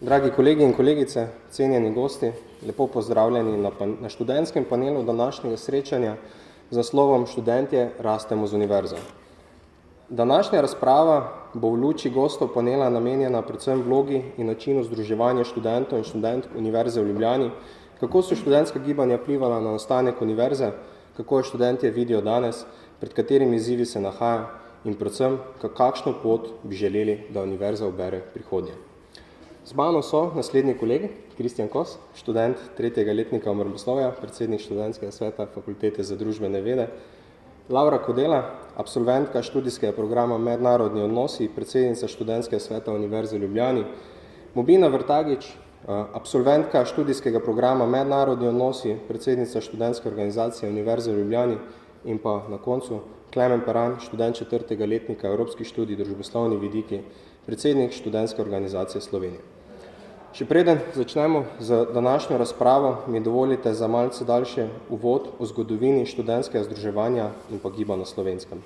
Dragi kolegi in kolegice, cenjeni gosti, lepo pozdravljeni na študentskem panelu današnjega srečanja z naslovom Študentje rastemo z univerzo. Današnja razprava bo v luči gostov panela namenjena predvsem vlogi in načinu združevanja študentov in študentk Univerze v Ljubljani, kako so študentska gibanja vplivala na nastanek univerze, kako jo študentje vidijo danes, pred katerimi izzivi se nahaja in predvsem, kakšno pot bi želeli, da univerza ubere prihodnje. Z mano so naslednji kolegi, Kristjan Kos, študent 3. letnika obramboslovja, predsednik študentskega sveta Fakultete za družbene vede, Laura Kodela, absolventka študijskega programa Mednarodni odnosi, predsednica študentskega sveta Univerze v Ljubljani, Mobina Vrtagič, absolventka študijskega programa Mednarodni odnosi, predsednica študentske organizacije Univerze v Ljubljani in pa na koncu Klemen Peran, študent 4. letnika Evropskih študij družboslovni vidiki, predsednik študentske organizacije Slovenije. Še preden začnemo z današnjo razpravo, mi dovolite za malce daljši uvod o zgodovini študentskega združevanja in pa giba na Slovenskem.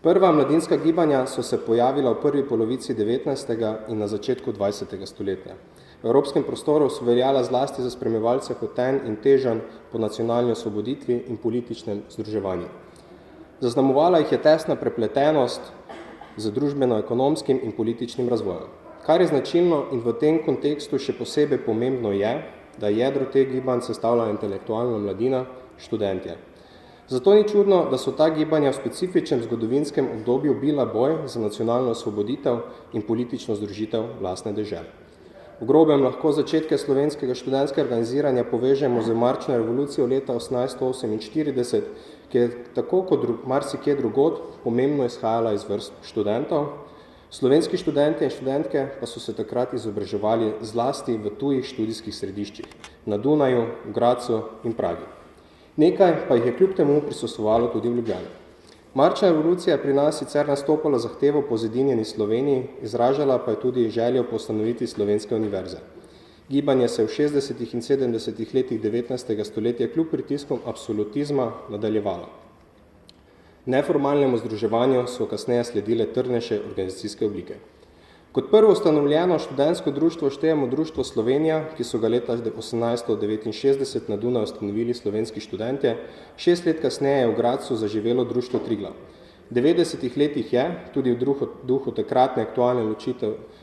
Prva mladinska gibanja so se pojavila v prvi polovici 19. in na začetku 20. stoletja. V evropskem prostoru so veljala zlasti za spremljevalce hotenj in težanj po nacionalni osvoboditvi in političnem združevanju. Zaznamovala jih je tesna prepletenost z družbeno-ekonomskim in političnim razvojem. Kar je značilno in v tem kontekstu še posebej pomembno je, da jedro teh gibanj sestavlja intelektualna mladina, študentje. Zato ni čudno, da so ta gibanja v specifičnem zgodovinskem obdobju bila boj za nacionalno osvoboditev in politično združitev lastne dežele. V grobem lahko začetke slovenskega študentskega organiziranja povežemo z marčno revolucijo leta 1848, ki je tako kot marsikje drugod pomembno izhajala iz vrst študentov. Slovenski študenti in študentke pa so se takrat izobraževali zlasti v tujih študijskih središčih, na Dunaju, v Gradcu in Pragi. Nekaj pa jih je kljub temu prisostvovalo tudi v Ljubljani. Marčna revolucija je pri nas sicer nastopala zahtevo po zedinjeni Sloveniji, izražala pa je tudi željo po ustanovitvi Slovenske univerze. Gibanje se v 60. in 70. letih 19. stoletja kljub pritiskom absolutizma nadaljevalo. Neformalnemu združevanju so kasneje sledile trdnejše organizacijske oblike. Kot prvo ustanovljeno študentsko društvo štejemo Društvo Slovenija, ki so ga leta 1869 na Dunaju ustanovili slovenski študentje, 6 let kasneje je v Gradcu zaživelo Društvo Triglav. V 90. letih je, tudi v duhu takratne aktualne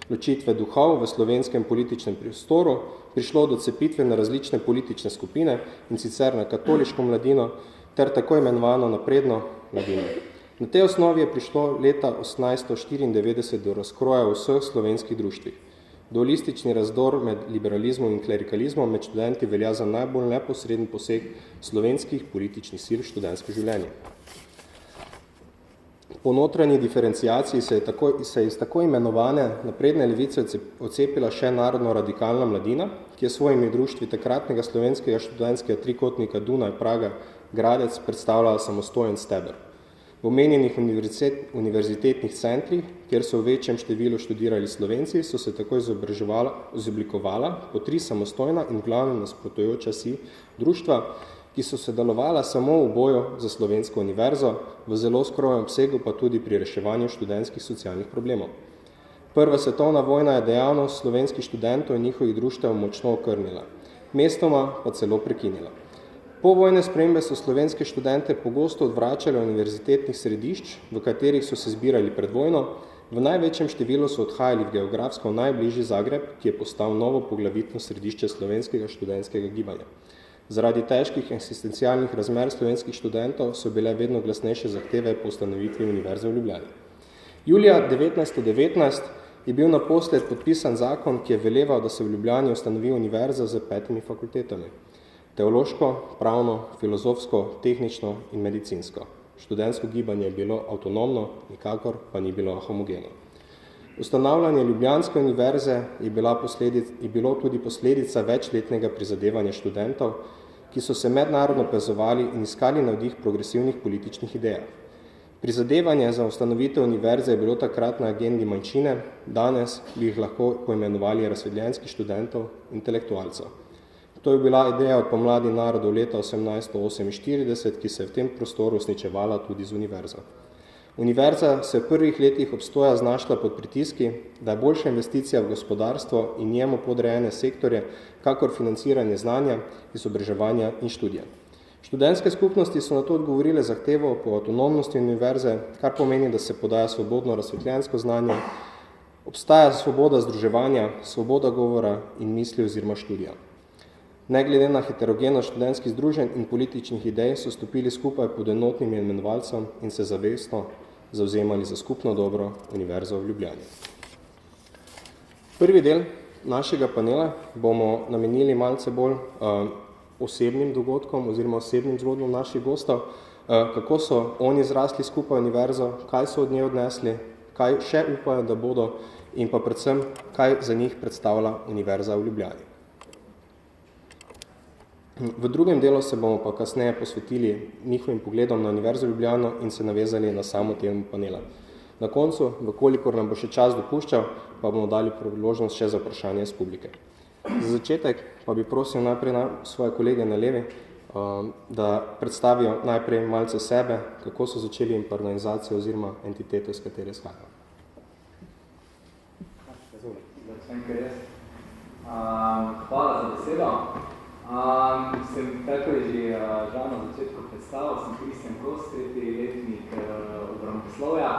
ločitve duhov v slovenskem političnem prostoru, prišlo do cepitve na različne politične skupine, in sicer na katoliško mladino ter tako imenovano napredno mladino. Na tej osnovi je prišlo leta 1894 do razkroja v vseh slovenskih društvih. Dualistični razdor med liberalizmom in klerikalizmom med študenti velja za najbolj neposreden poseg slovenskih političnih sil v študentsko življenje. Po notranji diferenciaciji se je iz tako imenovane napredne levice odcepila še narodno-radikalna mladina, ki je svojimi društvi takratnega slovenskega študentskega trikotnika Dunaj, Praga, Gradec predstavljala samostojen steber. V omenjenih univerzitetnih centrih, kjer so v večjem številu študirali Slovenci, so se tako izoblikovala po 3 samostojna in glavno nasprotujoča si društva, ki so se delovala samo v boju za slovensko univerzo, v zelo skromnem obsegu pa tudi pri reševanju študentskih socialnih problemov. Prva svetovna vojna je dejavnost slovenskih študentov in njihovih društev močno okrnila, mestoma pa celo prekinila. Povojne spremembe so slovenske študente pogosto odvračali univerzitetnih središč, v katerih so se zbirali pred vojno, v največjem številu so odhajali v geografsko najbližji Zagreb, ki je postal novo poglavitno središče slovenskega študentskega gibanja. Zaradi težkih eksistencialnih razmer slovenskih študentov so bile vedno glasnejše zahteve po ustanovitvi Univerze v Ljubljani. Julija 1919 je bil naposled podpisan zakon, ki je veleval, da se v Ljubljani ustanovi univerza z 5 fakultetami. Teološko, pravno, filozofsko, tehnično in medicinsko. Študentsko gibanje je bilo avtonomno, nikakor pa ni bilo homogeno. Ustanavljanje Ljubljanske univerze je bilo tudi posledica večletnega prizadevanja študentov, ki so se mednarodno povezovali in iskali navdih progresivnih političnih idejah. Prizadevanje za ustanovitev univerze je bilo takrat na agendi manjšine, danes bi jih lahko poimenovali razsvetljenskih študentov, intelektualcev. To je bila ideja od pomladi narodov leta 1848, ki se je v tem prostoru usničevala tudi z univerzo. Univerza se v prvih letih obstoja znašla pod pritiski, da je boljša investicija v gospodarstvo in njemu podrejene sektorje, kakor financiranje znanja, izobraževanja in študija. Študentske skupnosti so na to odgovorile zahtevo po avtonomnosti univerze, kar pomeni, da se podaja svobodno razsvetljensko znanje, obstaja svoboda združevanja, svoboda govora in misli oziroma študija. Ne glede na heterogenost študentskih združenj in političnih idej so stopili skupaj pod enotnim imenovalcem in se zavestno zavzemali za skupno dobro Univerzo v Ljubljani. Prvi del našega panela bomo namenili malce bolj osebnim dogodkom oziroma osebnim zgodbom naših gostov, kako so oni zrasli skupaj Univerzo, kaj so od nje odnesli, kaj še upajo, da bodo in pa predvsem, kaj za njih predstavlja Univerza v Ljubljani. V drugem delu se bomo pa kasneje posvetili njihovim pogledom na Univerzo v Ljubljano in se navezali na samo temo panela. Na koncu, kolikor nam bo še čas dopuščal, pa bomo dali priložnost še za vprašanje iz publike. Za začetek pa bi prosil najprej svoje kolege na levi, da predstavijo najprej malce sebe, kako so začeli in organizacijo oziroma entiteto, iz katere izhajajo. Hvala za besedo. Sem tako je že žal na začetku predstavil, sem Kristjan Kos, tretji letnik obramboslovja.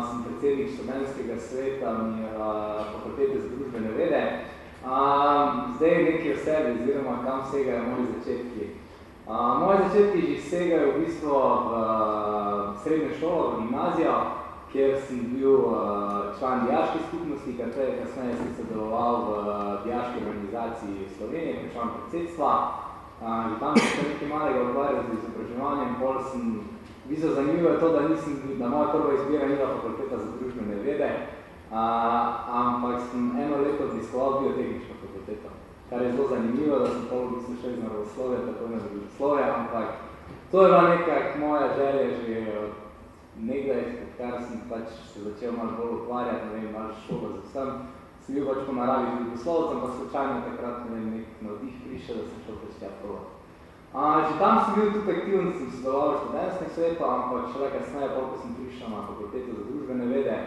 Sem predsednik študentskega sveta Fakultete za družbene vede. Zdaj nekaj o sebi, oziroma kam segajo moji začetki. Moji začetki že segajo v bistvu v srednjo šolo, v gimnazijo, kjer sem bil član dijaške skupnosti, kasneje sem sodeloval v dijaški organizaciji Slovenije, kot član predsedstva. Že tam sem se nekaj malega ukvarjal z izobraževanjem, pol sem vizel zanimivo je to, da moja prva izbira ni bila Fakulteta za družbene vede, ampak sem eno leto obiskoval biotehniško fakulteto, kar je zelo zanimivo, da sem pol v bistvu šel iz naravoslovja, tako na družboslovje, ampak to je bila nekak moja želja že nekdaj, kar sem pač se začel malo bolj ukvarjati, ne vem, malo šolo za vsem, sem bil pač po naravi družboslovcem, pa slučajno takrat nek navdih prišel, da sem šel pač tja prvo. Že tam sem bil tudi aktiven, sem sodeloval v študentskem svetu, ampak šele kasneje, ko sem prišel na Fakulteto za družbene vede,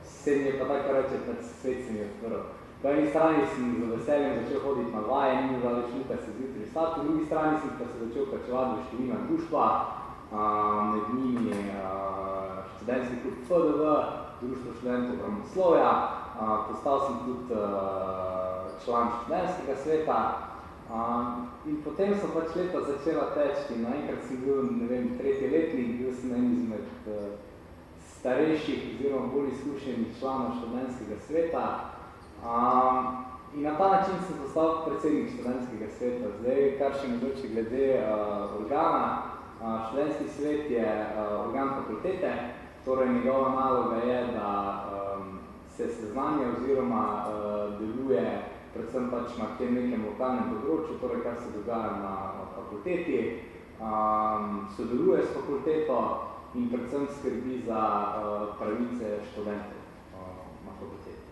se mi je pa tako reče, pač svet se mi je odprl. Po eni strani sem z veseljem začel hoditi na vaje, ni bilo več muka se zjutraj vstati, po drugi strani sem pa se začel vključevati v številna društva, med njimi študentski klub FDV, društvo študentov obramboslovja, postal sem tudi član študentskega sveta in potem so pač leta začela teči in naenkrat sem bil, ne vem, tretji letnik, bil sem en izmed starejših oziroma bolj izkušenih članov študentskega sveta in na ta način sem postal predsednik študentskega sveta. Zdaj, kar še mogoče glede organa, študentski svet je organ fakultete, torej njegova naloga je, da se seznanja oziroma deluje predvsem pač na tem nekem lokalnem področju, torej kar se dogaja na fakulteti, sodeluje s fakulteto in predvsem skrbi za pravice študentov na fakulteti.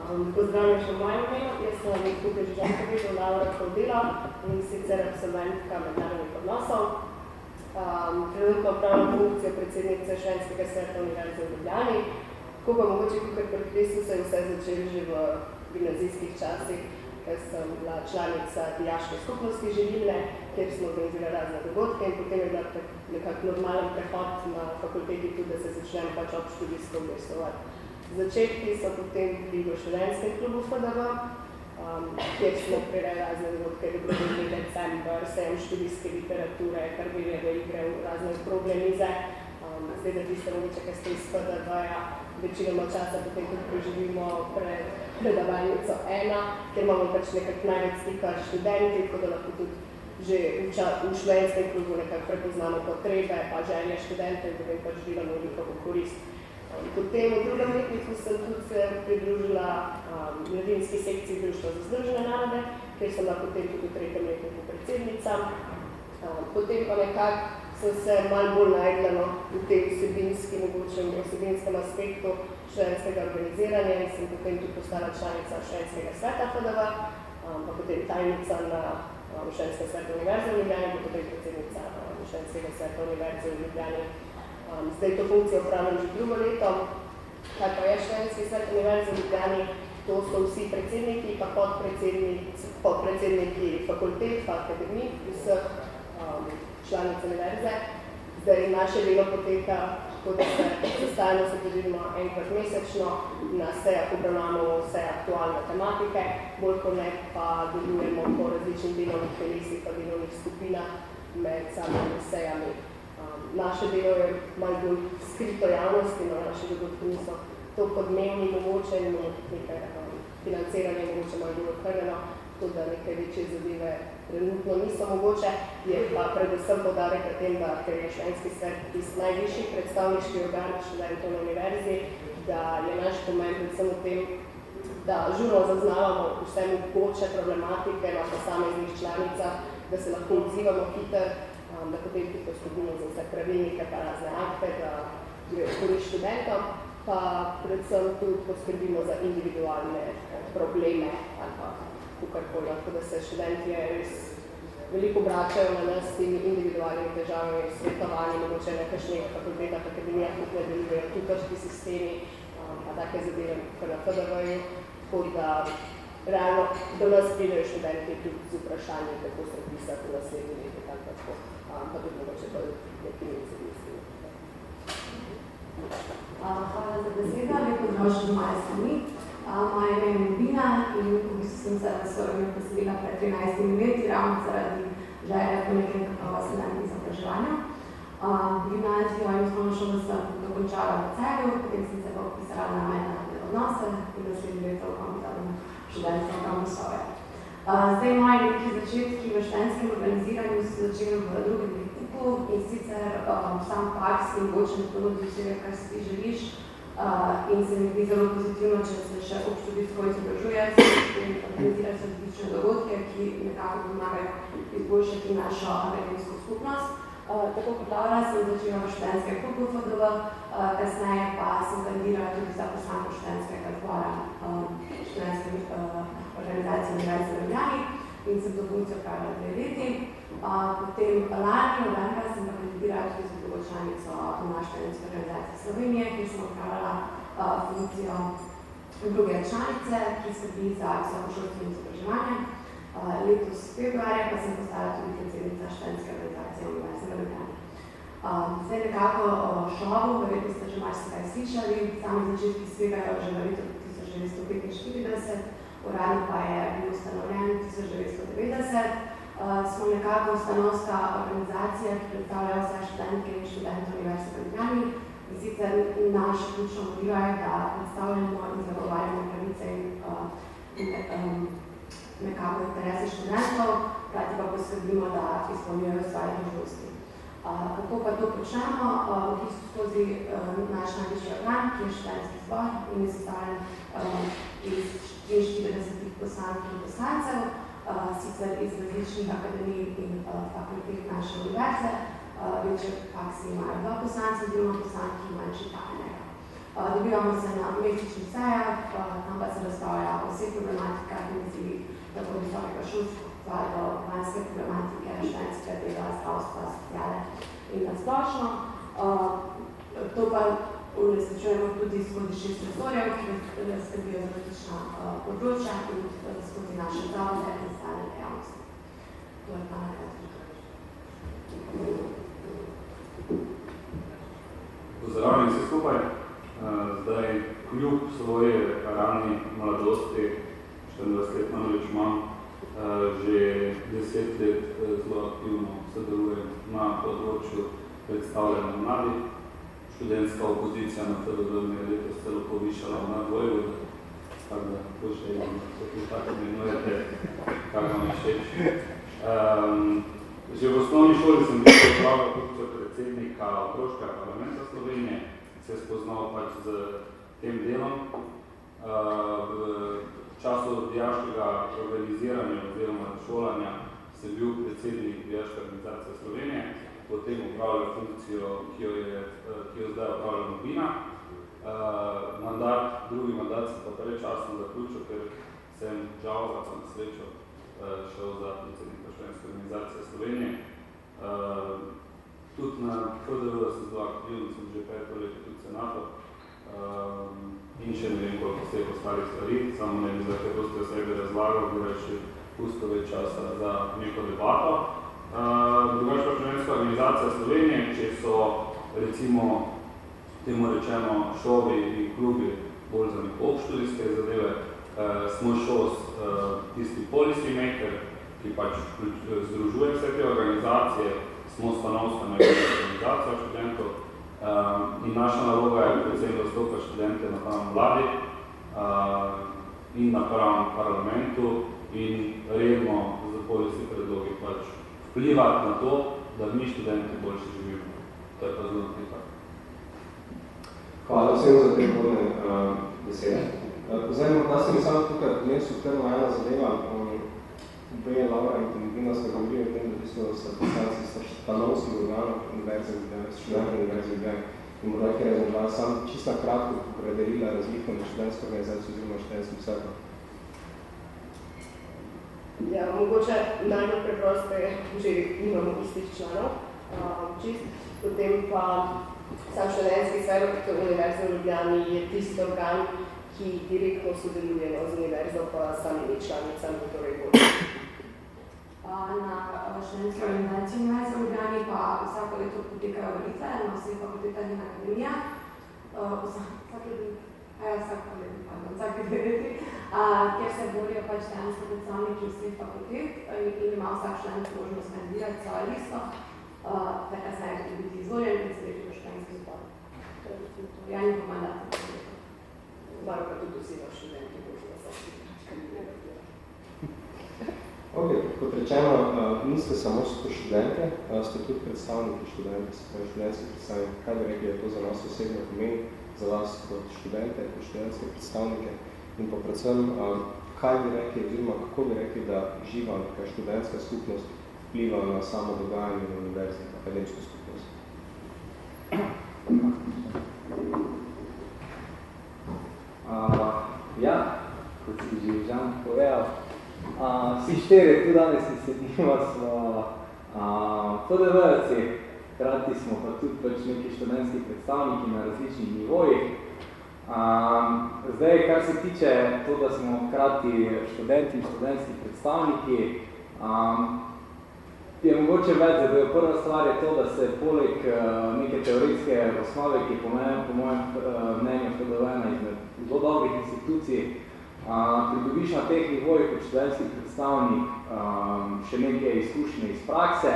Pozdravljam še v mojem imenu, jaz sem tukaj že povedal Laura Kovdela in sicer absolventka mednarodnih odnosov. Trenutno upravljam funkcijo predsednice študentskega sveta Univerze v Ljubljani. Tako pa mogoče, kot pri Kristu, se je vse začeli že v gimnazijskih časih, ker sem bila članica dijaške skupnosti Želimne, kjer smo organizirali razne dogodke in potem je bila nekak normalen prehod na fakulteti tudi, da se začnem pač obštudijsko obvestovati. Začetki so potem bili v študentskem klubu FDV, kjer smo prirali razne dogodke, dobrodelni december, sejem študijske literature, kardiljeve igre, razne okrogle mize. Zdaj, da tiste mogoče, kaj ste iz FDV-ja, večinoma časa potem tudi preživimo pred predavalnico 1, kjer imamo pač nekak največ stika študenti, tako da lahko tudi že v študentskem klubu nekako prepoznamo potrebe, pa želje študentov in potem pač delamo njihovo korist. Potem v drugem letniku sem tudi se pridružila mladinski sekciji Društva za združene narode, kjer sem bila potem tudi v tretjem letniku predsednica. Potem pa nekako sem se malo bolj najdla v tem vsebinskem aspektu študentskega organiziranja in sem potem tudi postala članica študentskega sveta FDV. pa potem tajnica na Študentskega sveta univerze v Ljubljani, pa potem predsednica Študentskega sveta univerze v Ljubljani. Zdaj to funkcijo upravljam že drugo leto. Kaj pa je Študentski svet univerze v Ljubljani? To so vsi predsedniki, pa podpredsedniki fakultet, pa akademij, vseh članic univerze. Zdaj naše delo poteka tako, da se sestajamo, se predvidimo enkrat mesečno, na sejah obravnavamo vse aktualne tematike, bolj kot ne pa delujemo po različnih delovnih telesih pa delovnih skupinah med samimi sejami. Naše delo je malo bolj skrito javnosti, no naše dogodki niso toliko odmevni mogoče, imamo nekaj financiranja mogoče malo bolj okrnjeno, to da nekaj večje zadeve trenutno niso mogoče, je pa predvsem poudarek na tem, da ker je Študentski svet tisti najvišji predstavniški organ študentov na univerzi, da je naš pomen predvsem v tem, da žurno zaznavamo vse mogoče problematike na posameznih članicah, da se lahko odzivamo hitro, da potem hitro skrbimo za vse pravilnike pa razne akte, da grejo korist študentom, pa predvsem tudi poskrbimo za individualne probleme ali pa kakorkoli, tako da se študentje res veliko obračajo na nas s temi individualnimi težavami, svetovanji, mogoče na kakšnih fakultetah, akademijah, tudi ne delujejo tutorski sistemi, pa take zadeve, kar na FDV-ju, tako da realno do nas pridejo študenti tudi z vprašanjem, kako se pisati v naslednji leti, tako, pa tudi mogoče bolj nekimi izmislimi. Hvala za besedo, lep pozdrav še z moje strani. Moje ime je Mobina in v bistvu sem se v Sloveniji poselila pred 13 leti, ravno zaradi želje po nekem kakovostnem izobraževanju. Gimnazijo in osnovno šolo sem dokončala v Celju, potem sem se pa vpisala na mednarodne odnose in naslednje leto na študentsko kampusoje. Zdaj moji neki začetki v študentskem organiziranju so začeli v drugem letniku in sicer sam faks in mogoče ponudi vsega, kar si ti želiš. In se mi zdi zelo pozitivno, če se še obštudijsko izobražuješ in organiziraš različne dogodke, ki nekako pomagajo izboljšati našo akademsko skupnost. Tako kot Laura sem začela v študentskem klubu FDV, kasneje pa sem kandidirala tudi za poslanko študentskega zbora študentske organizacije Univerze v Ljubljani in sem to funkcijo opravila 2 leti. Potem lani novembra sem pa kandidirala tudi za drugo članico na Študentske organizacije Slovenije, kjer sem opravljala funkcijo druge članice, ki skrbi za visokošolstvo in izobraževanje. Letos februarja pa sem postala tudi predsednica Študentske organizacije Univerze v Ljubljani. Zdaj nekako o šovu, verjetno ste že marsikaj slišali, sami začetki segajo že v letu 1945, uradno pa je bil ustanovljen 1990. Smo nekako ustanovska organizacija, ki predstavlja vse študentke in študente Univerze v Ljubljani. In sicer naša ključna motiva je, da predstavljamo in zagovarjamo pravice in nekako interese študentov, hkrati pa poskrbimo, da izpolnjujejo svoje dolžnosti. Kako pa to počnemo? V bistvu skozi naš najvišji organ, ki je študentski zbor in je sestavljen iz 43 poslank in poslancev, sicer iz različnih akademij in fakultet naše univerze. Večje faksi imajo 2 poslanca, oziroma poslanki, manjši pa enega. Dobivamo se na mesečnih sejah, tam pa se razpravlja o vseh problematikah in izzivih tako visokega šolstva do vanjske problematike, študentskega dela, zdravstva, sociale in nasplošno. To pa uresničujemo tudi skozi 6 resorjev, ki skrbijo za različna področja in skozi naše zavode in ostale dejavnosti. To je pa nekaj. Pozdravljeni vsi skupaj. Zdaj, kljub svoji rani mladosti, 24 let namreč imam, že 10 let zelo aktivno sodelujem na področju predstavljanja mladih. Študentska opozicija na FDV me je letos celo povišala na vojvode, tako da to še imam, tako imenujete, kar vam je všeč. Že v osnovni šoli sem bil opravljal funkcijo predsednika Otroškega parlamenta Slovenije, se spoznal pač z tem delom. V času dijaškega organiziranja oziroma šolanja sem bil predsednik Dijaške organizacije Slovenije, potem upravljal funkcijo, ki jo zdaj upravlja Mobina. Drugi mandat sem pa predčasno zaključil, ker sem žal, pa na srečo, šel za predsednika študentske organizacije Slovenije. Tudi na FDV sem zelo aktivno, sem že 5 let tudi senator in še ne vem koliko vseh ostalih stvari, samo ne bi za kaj dosti o sebi razlagal, bi reči pusto več časa za neko debato. Drugač pa študentska organizacija Slovenije, če so recimo temu rečeno šovi in klubi bolj za neko obštudijske zadeve, smo šos tisti policy maker, ki pač združuje vse te organizacije, smo stanovstvena organizacija študentov in naša naloga je predvsem dostopati študente napram vladi in napram parlamentu in redno za policy predlogi pač vplivati na to, da mi študenti boljše živimo. To je pa zelo nekaj. Hvala vsem za te hodne besede. Zdaj, morda se mi samo tukaj odnesel prvo ena zadeva. Obe Laura in Timotino ste govorili o tem, da so poslanci stanovskih organov univerze, študentov univerze in morda je razumela sam čisto kratko predelila razliko med študentsko organizacijo oziroma študentskim svetom. Ja, mogoče najbolj preprosto je, že imamo istih članov, potem pa sam študentski svet univerze v Ljubljani je tisti organ, ki direktno sodeluje z univerzo pa samimi članicami, torej bolj. Na študentski organizaciji univerze v Ljubljani pa vsako leto potekajo volitve na vseh fakultetah in akademijah. Vsake dve leti, kjer se borijo pač dejansko predstavniki vseh fakultet in ima vsak študent možnost kandidirati svojo listo, ter kasneje tudi biti izvoljen in sedeti v študentskem zboru. Ja, ni pa mandat. Malo pa tudi vsi vaši študenti možnost kandidirati. Ok, kot rečeno, niste samo študente, ste tudi predstavniki študenti, študentski predstavniki. Kaj bi rekli, da to za nas osebno pomeni, za vas kot študente, kot študentske predstavnike in pa predvsem, kaj bi rekli, oziroma kako bi rekli, da živa neka študentska skupnost vpliva na samo dogajanje na univerzi, akademsko skupnost? Ja, kot si že Žan povedal, vsi štiri, tudi danes si sedimo, smo FDV-ci, hkrati smo pa tudi pač neki študentski predstavniki na različnih nivojih. Zdaj, kar se tiče to, da smo hkrati študenti in študentski predstavniki, je mogoče več zadev. Prva stvar je to, da se poleg neke teoretske osnove, ki je po mojem mnenju FDV ena izmed zelo dobrih institucij, pridobiš na teh nivojih kot študentski predstavnik še neke izkušnje iz prakse,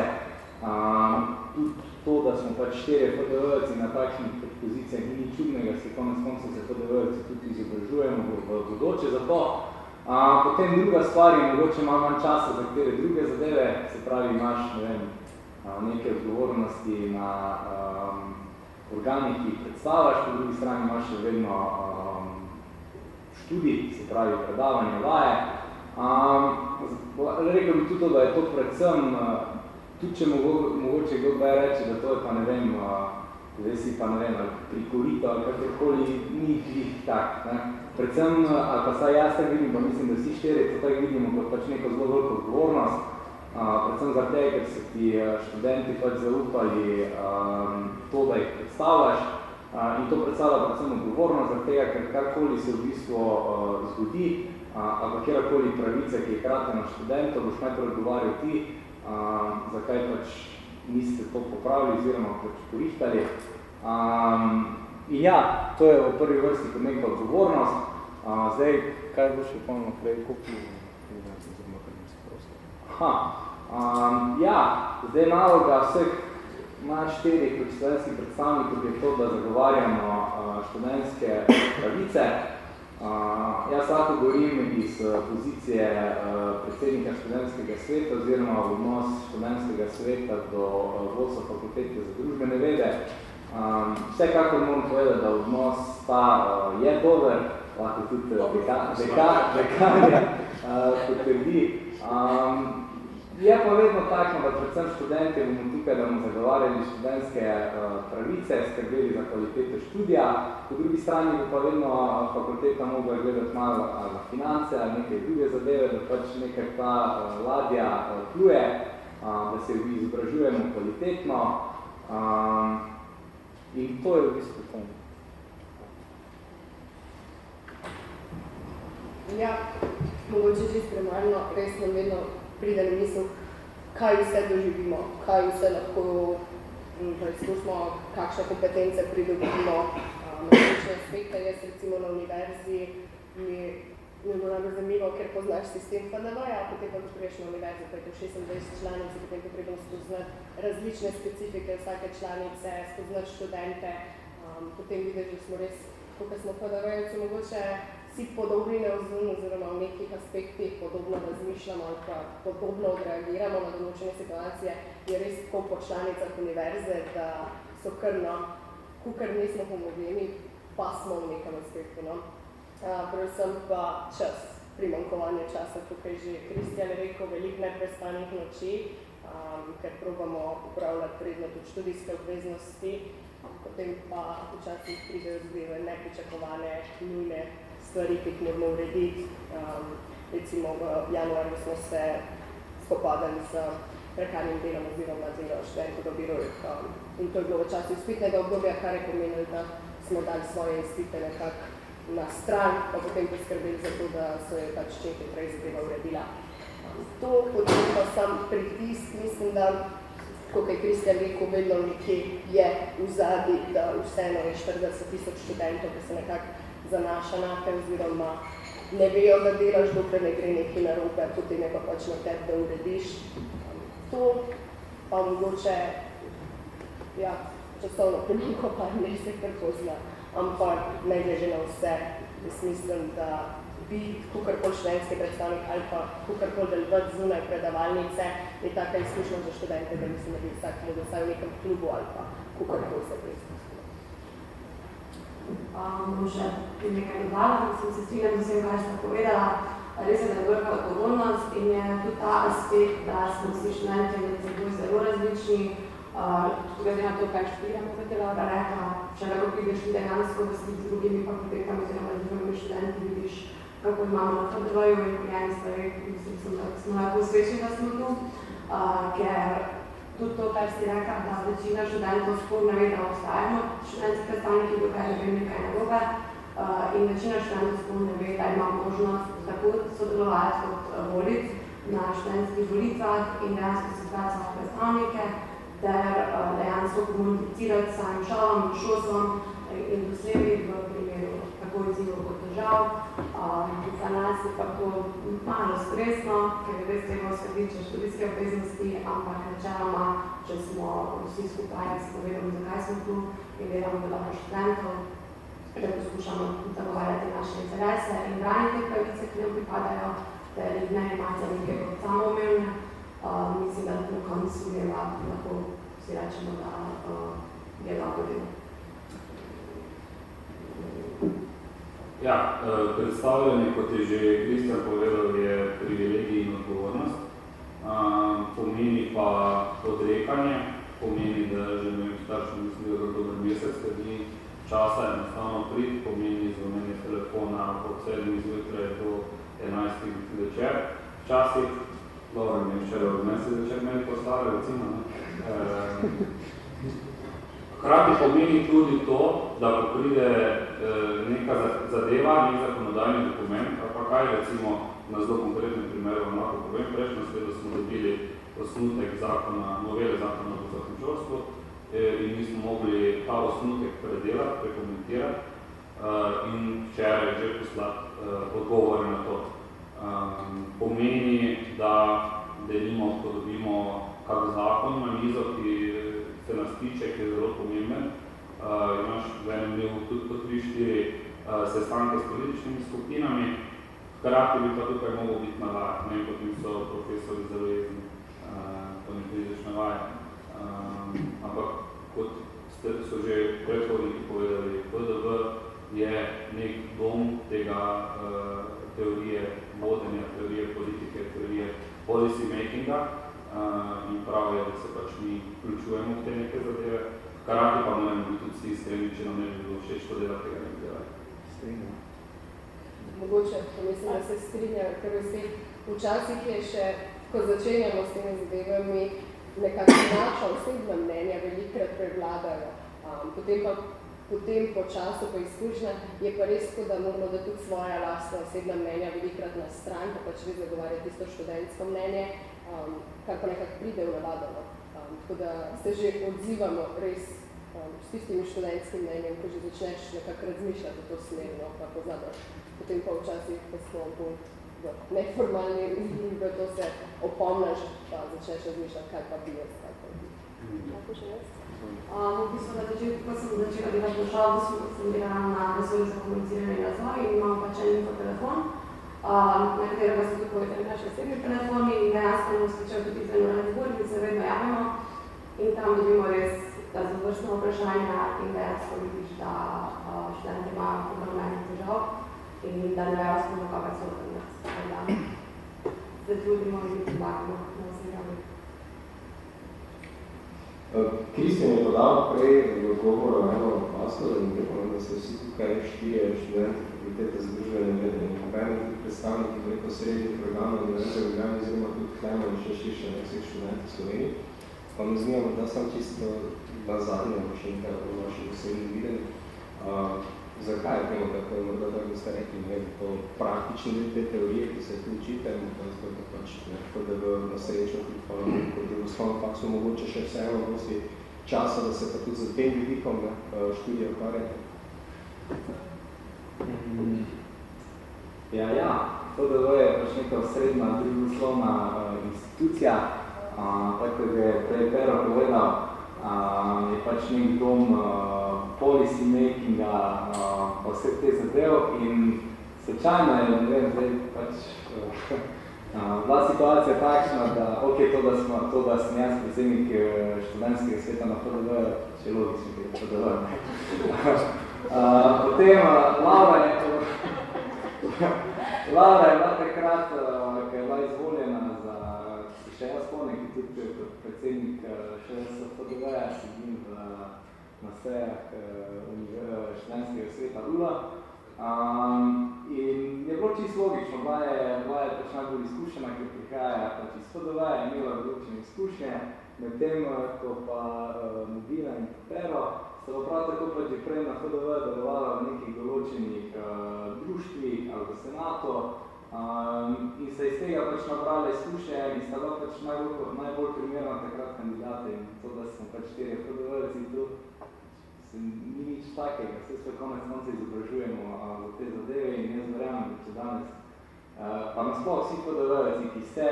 tudi to, da smo pač 4 FDV-ci na takšnih pozicijah, ni čudnega, se konec koncev se FDV-ci tudi izobražujemo v bodoče za to. Potem druga stvar je mogoče malo manj časa za katere druge zadeve, se pravi, imaš neke odgovornosti na organih, ki jih predstavljaš, po drugi strani imaš še vedno študij, se pravi predavanje, vaje. Rekel bi tudi to, da je to predvsem, tudi če mogoče kdo kdaj reče, da to je pa ne vem, zdaj si pa ne vem, prikorito ali kakorkoli, ni glih tak. Predvsem, ali pa saj jaz tak vidim, pa mislim, da vsi štiri to tak vidimo kot pač neko zelo veliko odgovornost, predvsem zaradi tega, ker so ti študenti pač zaupali to, da jih predstavljaš in to predstavlja predvsem odgovornost zaradi tega, ker karkoli se v bistvu zgodi, ali pa kjerkoli pravice, ki je kratena študentov, boš najprej odgovarjal ti, zakaj pač niste to popravili oziroma pač korištali. In ja, to je v prvi vrsti kot neka odgovornost. Zdaj, kaj bo še polno naprej? Ja, zdaj naloga vseh nas 4 kot študentskih predstavnikov je to, da zagovarjamo študentske pravice. Jaz lahko govorim iz pozicije predsednika študentskega sveta oziroma odnos študentskega sveta do vodstva fakultete za družbene vede. Vsekakor moram povedati, da odnos ta je dober, lahko tudi dekanja potrdi. Je pa vedno tako, da predvsem študenti bomo tukaj, da bomo zagovarjali študentske pravice, skrbeli za kvaliteto študija, po drugi strani bo pa vedno fakulteta mogla gledati malo na finance ali neke druge zadeve, da pač nekaj ta ladja pluje, da se izobražujemo kvalitetno in to je v bistvu to. Ja, mogoče čisto primarno, res nam vedno pride na misel, kaj vse doživimo, kaj vse lahko preizkušamo, kakšne kompetence pridobimo, različne aspekte. Jaz recimo na univerzi mi je bilo najbolj zanimivo, ker poznaš sistem FDV-ja, potem pa priješ na univerzi, pa je to 26 članic, potem potrebno spoznati različne specifike vsake članice, spoznati študente, potem vidiš, da smo res, kot smo FDV-jevci, mogoče vsi podobni neozumni oziroma v nekih aspektih podobno razmišljamo ali pa podobno odreagiramo na določene situacije, je res tako po članicah univerze, da so kar nismo homogeni, pa smo v nekem aspektu. No? Predvsem pa čas, primanjkovanje časa, tukaj že Kristjan rekel, veliko neprespanih noči, ker probamo upravljati predno tudi študijske obveznosti, potem pa včasih pridejo zadeve nepričakovane, nujne stvari, ki jih moramo urediti. Recimo v januarju smo se spopadali z prekarnim delom oziroma delo študentskega biroja. In to je bilo v času izpitnega obdobja, kar je pomenilo, da smo dali svoje izpite nekako na stran, pa potem poskrbeli za to, da so je pač čim prej zadeva uredila. To potem pa sam pritisk, mislim, da kot je Kristjan rekel, vedno nekje je v zadnji, da vseeno je 40,000 študentov, ki se nekako zanaša na te, oziroma ne vejo, da delaš, dokler ne gre nekaj narobe, potem je pa pač na tebi, da urediš. To pa mogoče, ja, časovno premiko pa ne se kar pozna, ampak ne gre že na vse. Jaz mislim, da bi kakorkoli študentski predstavnik ali pa kakorkoli delovati zunaj predavalnice je taka izkušnja za študente, da mislim, da bi vsak mogel vsaj v nekem klubu ali pa kakorkoli se preizkušnja. Bom še nekaj dodala, sem se strinjala z vsem, kaj ste povedala. Res je, da je velika odgovornost in je tudi ta aspekt, da smo vsi študenti med seboj zelo različni. Tukaj zdaj na to, kaj študiramo, kot je Laura rekla, še lahko prideš tudi dejansko v stik z drugimi fakultetami oziroma z drugimi študenti, vidiš, kako imamo na FDV-ju in po eni stvari, mislim, da smo lahko uspešni, da smo tu, ker tudi to, kar si rekla, da večina študentov sploh ne ve, da obstajamo študentski predstavniki, dokaj ne vem nekaj narobe, in večina študentov sploh ne ve, da ima možnost tako sodelovati kot voliti na študentskih volitvah in dejansko se zbrati svoje predstavnike, ter dejansko komunicirati s samim šolom, šolstvom in doslediti v primeru tako izzivov kot težav. Za nas je pa to malo stresno, ker je res treba uskladiti čez študijske obveznosti, ampak načeloma, če smo vsi skupaj si povedali, zakaj smo tu in delamo v dobro študentov, da poskušamo zagovarjati naše interese in braniti pravice, ki nam pripadajo, ter jih ne imati za nekaj kot samoumevne. Mislim, da na koncu dela lahko si rečemo, da je dobro delo. Ja, predstavljanje, kot je že Kristjan povedal, je privilegij in odgovornost. Pomeni pa odrekanje, pomeni, da že staršem mislijo za dober mesec, ker ni časa enostavno priti, pomeni zvonjenje telefona od 7 zjutraj do 11 večer. Včasih, dobro, ne včeraj od 11 večer meni postale, recimo, hkrati pomeni tudi to, da ko pride neka zadeva, nek zakonodajni dokument, pa kaj recimo na zelo konkretnem primeru vam lahko povem, prejšnjo sredo smo dobili osnutek zakona, novele zakona o visokem šolstvu in mi smo mogli ta osnutek predelati, prekomentirati in včeraj že poslati odgovore na to. Pomeni, da delimo, ko dobimo kak zakon na mizo, ki se nas tiče, ki je zelo pomemben. Imaš v enem dnevu tudi po 3-4 sestanke s političnimi skupinami, hkrati bi pa tukaj mogel biti navajati, ne, potem so profesori zelo jezni, ko ne prideš navajati. Ampak, kot so že predhodniki povedali, FDV je nek dom tega teorije vodenja, teorije politike, teorije policy makinga in prav je, da se pač mi vključujemo v te neke zadeve. Hkrati pa moramo biti tudi vsi iskreni, če nam ne bi bilo všeč to delati, tega ne bi delati. Strinjam. Mogoče, ko mislim, da se strinja, ker včasih je še, ko začenjamo s temi zadevami, nekako naša osebna mnenja velikrat prevladajo. Potem po času, po izkušnja, je pa res tako, da moramo da tudi svoja lastna osebna mnenja velikrat na stran, pa pač res zagovarja tisto študentsko mnenje, kar pa nekako pride v navadano. Tako da se že odzivamo res s tistimi študentskim mnenjem, ko že začneš nekako razmišljati v to smerno, pa pozabaš. Potem pa včasih, ko smo bolj v neformalni izbružbe, to se opomnaš, pa začneš razmišljati, kaj pa bi jaz, kaj pa bi. Lahko še jaz? V bistvu na začetku, ko sem začela delati v šovu, sem delala na razvoju za komuniciranje in razvoj in imam pač en infotelefon, na katerega so tudi povedali naši osebni telefoni in dejansko nam skričajo tudi izvedno razbor in se vedno javimo in tam dobimo res razvrstno vprašanja in dejansko vidiš, da študenti imajo ogromnih težav in da ne vejo sploh koga so odvrniti. Se trudimo in pomagamo na vsem javnih. Kristjan je podal prej v govoru eno opasno, da se vsi tukaj 4 študenti fakultete za družbene vede in nobeni predstavniki preko srednjih programov Univerze v Ljubljani oziroma tudi Klema in še širše vseh študentov v Sloveniji. Pa me zanima, da sem čisto na zadnje še nekaj v vaših osebnih videli. Zakaj je temu tako, morda da ste rekli, ne, to praktični del te teorije, ki se tu učite, da pač da na srečo tudi pa kot drugoslovno faksu mogoče še vseeno dosti časa, da se pa tudi za tem vidikom študije ukvarjate? Ja, FDV je pač neka srednja drugoslovna institucija, tako da je prej Pero povedal, je pač nek dom policy makinga pa vse te zadev in slučajno je, ne vem, zdaj pač bila situacija takšna, da to, da sem jaz predsednik študentskega sveta na FDV, če logično, ker je FDV. Potem Laura je bila takrat, ko je bila izvoljena za še jaz spomnim, ki tudi predsednik še FDV-ja sedim na sejah študentskega sveta ULA. In je bilo čisto logično, bila je pač najbolj izkušena, ker prihaja pač iz FDV-ja, je imela določene izkušnje, medtem ko pa Mobila in Pero sta pa prav tako pač že prej na FDV delovala v nekih določenih društvih ali v senatu in se iz tega pač nabrala izkušnje in sta bila pač najbolj primerna takrat kandidate in to, da smo pač 4 FDV-ci tu, ni nič takega, vse se konec konca izobražujemo za te zadeve in jaz verjamem, da če danes pa nasploh vsi FDV-ci, ki se,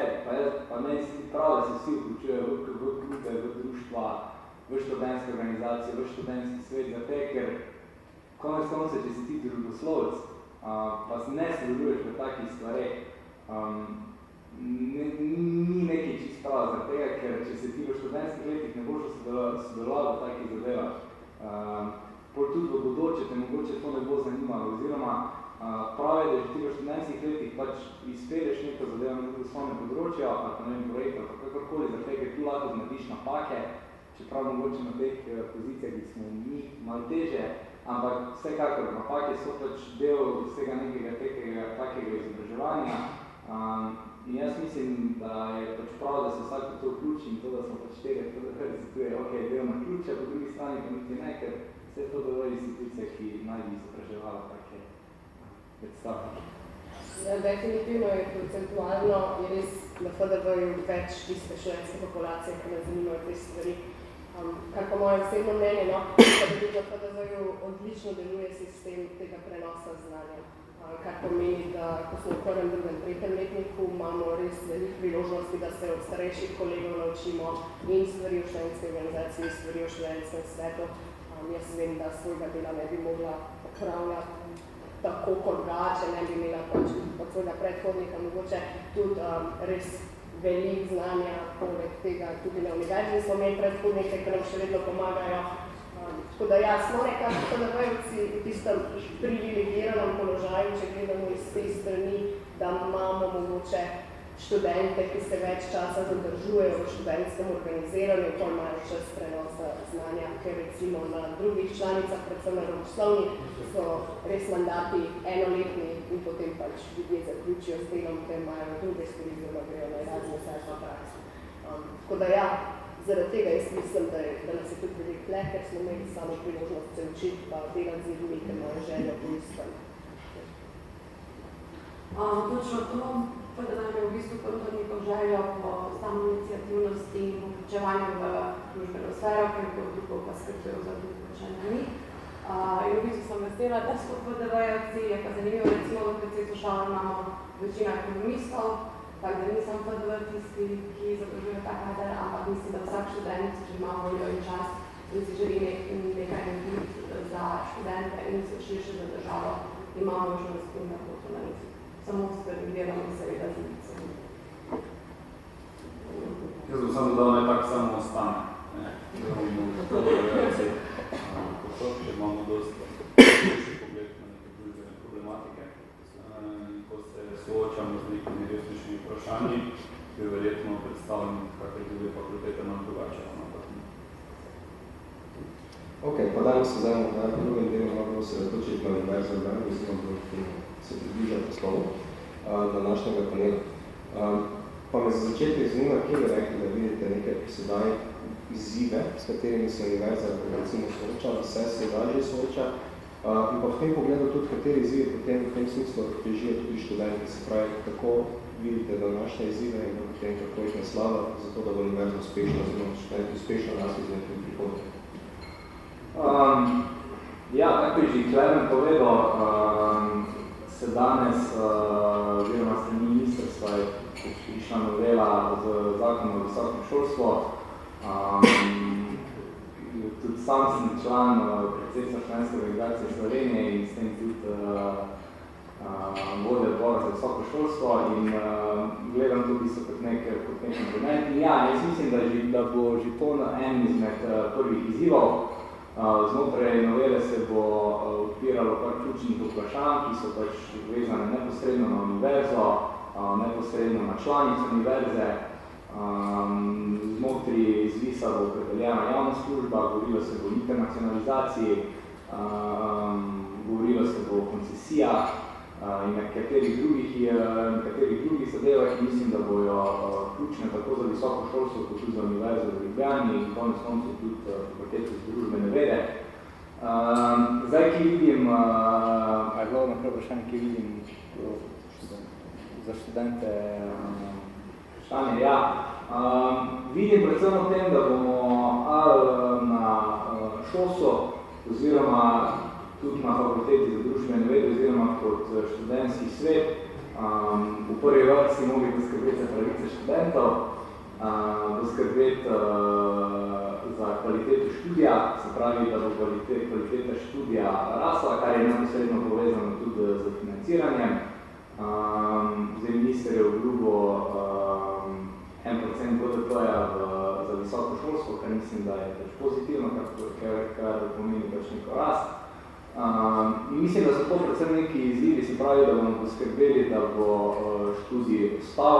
pa meni si prav, da se vsi vključujejo v klube, v društva, v študentske organizacije, v študentski svet, zato ker konec konca, če si ti drugoslovec, pa ne sodeluješ v takih stvareh, ni nekaj čisto prav zato, ker če se ti v študentskih letih ne boš sodeloval v takih zadevah, tudi v bodoče te mogoče to ne bo zanimalo, oziroma prav je, da že ti v študentskih letih pač izpeleš neko zadevo na drugoslovnem področju, ali pa ne vem projekta, pa kakorkoli, zato ker tu lahko znadiš napake, čeprav mogoče na teh pozicijah, ki smo mi malo teže, ampak vsekakor napake so pač del vsega nekega takega izobraževanja. In jaz mislim, da je pač prav, da se vsak to vključi in to, da smo pač tega, tu je del na ključe, po drugi strani pa niti ne, ker vse to dovolj institucije, ki naj bi izobraževala take predstavljanje. Ja, definitivno je procentualno je res na FDV-ju več tiste študentske populacije, ki nas zanimajo te stvari. Kar pa moje osebno mnenje, da tudi na FDV-ju odlično deluje sistem tega prenosa znanja. Kar pomeni, da ko smo v prvem, drugem, tretjem letniku, imamo res veliko priložnosti, da se od starejših kolegov naučimo in stvari v študentski organizaciji, in stvari v študentskem svetu. Jaz vem, da svojega dela ne bi mogla opravljati tako kot ga, če ne bi imela pač od svojega predhodnika, mogoče tudi res veliko znanja poleg tega. Tudi na univerzi smo imeli predhodnike, ki nam še vedno pomagajo. Tako da ja, smo nekako FDV-jevci v tistem privilegiranem položaju, če gledamo iz te strani, da imamo mogoče študente, ki se več časa zadržujejo v študentskem organiziranju, pa imajo čas prenosa znanja, ker recimo na drugih članicah, predvsem na Evroposlovni, so res mandati enoletni in potem pač ljudje zaključijo s delom, ker imajo druge stvari, oziroma grejo na razne sajstva praksi. Tako da ja, zaradi tega jaz mislim, da nas je tudi veliko le, ker smo imeli samo priložnost se učiti, pa delati z ljudmi, ker imajo željo po istem. Točno to, pa da nam je v bistvu prvo neko željo po samo iniciativnosti in vključevanju v družbeno sfero, ker je bilo drugo pa skrbijo za drugo vključenje ni. In v bistvu sem vesela, da smo PDV-jevci, je pa zanimivo, recimo v procesu šala imamo večina ekonomistov, tako da nisem PDV tisti, ki zadržuje ta kader, ampak mislim, da vsak študent, ki ima voljo in čas in si želi nekaj narediti za študente in se širše za državo, ima možnost in da bo to narediti. Samo s prvim delom in seveda z ljudicami. Jaz bom samo dodal, ne tako samo ostane. Če imamo dosti boljši pogled na neke družbene problematike, ko se soočamo z nekimi resničnimi vprašanji, ki jo verjetno predstavljamo, kakor druge fakultete nam drugače. Ok, pa danes se zdaj na drugem delu moramo se retočiti na univerzo Ljubljana, oziroma se približa poslovu današnjega panela. Pa me za začetek zanima, kje bi rekli, da vidite nekaj sedaj izzive, s katerimi se univerza recimo sooča, vse se lažje sooča, in pa v tem pogledu tudi, kateri izzivi potem v tem smislu težijo tudi študenti, se pravi, kako vidite današnje izzive in potem kako jih naslava, zato da bo univerza uspešna, oziroma študenti uspešno rasli z nekim prihodom. Ja, tako je že Klemen povedal, se danes, oziroma strani ministrstva je prišla novela z zakonom o visokem šolstvu. Tudi sam sem član predsedstva študentske organizacije Slovenije in s tem tudi vodja odbora za visoko šolstvo in gledam tudi so kot nek argument. In ja, jaz mislim, da bo že to en izmed prvih izzivov. Znotraj novele se bo odpiralo par ključnih vprašanj, ki so pač vezane neposredno na univerzo, neposredno na članico univerze. Znotraj ZVIS-a bo opredeljena javna služba, govorilo se bo o internacionalizaciji, govorilo se bo o koncesijah in nekaterih drugih zadevah, ki mislim, da bojo ključne tako za visoko šolstvo, kot tudi za univerzo v Ljubljani in konec koncev tudi fakulteto za družbene vede. Zdaj, ki vidim, kaj je bilo naprej vprašanje, ki vidim za študente vprašanje, ja. Vidim predvsem v tem, da bomo na šolstvu oziroma tudi na fakulteti za družbene vede oziroma kot študentski svet v prvi vrsti mogli poskrbeti za pravice študentov, poskrbeti za kvaliteto študija, se pravi, da bo kvaliteta študija rasla, kar je neposredno povezano tudi z financiranjem. Zdaj minister je obljubil 1% BDP-ja za visoko šolstvo, kar mislim, da je pač pozitivno, kar pomeni pač neko rast. In mislim, da so to predvsem neki izzivi, se pravi, da bomo poskrbeli, da bo študij ostal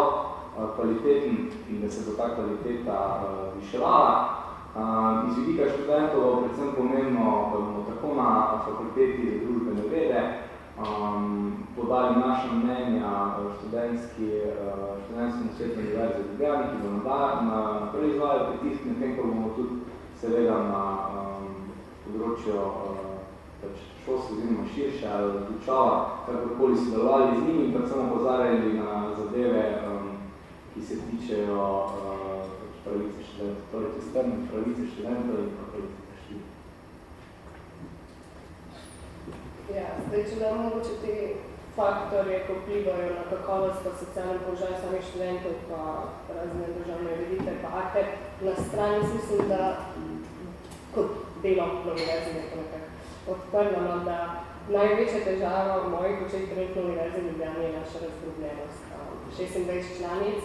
kvaliteten in da se bo ta kvaliteta viševala. Iz vidika študentov bo predvsem pomembno, da bomo tako na fakulteti za družbene vede podali naša mnenja študentskem svetu univerze v Ljubljani, ki bo naprej izvajal pritisk, medtem ko bomo tudi seveda na področju šolstva oziroma širše ali odločava, kakorkoli sodelovali z njimi in predvsem opozarjali na zadeve, ki se tičejo pravice študentov, torej testernih pravice študentov in pravice študentov. Ja, zdaj, če da mogoče ti faktorje, ko vplivajo na kakovost pa socialni položaj samih študentov pa razne državne ureditve pa akte, na strani mislim, da kot delo na univerzi nekako odprljamo, da največja težava v mojih očeh trenutno univerzi v Ljubljani je naša razdrobljenost. 26 članic,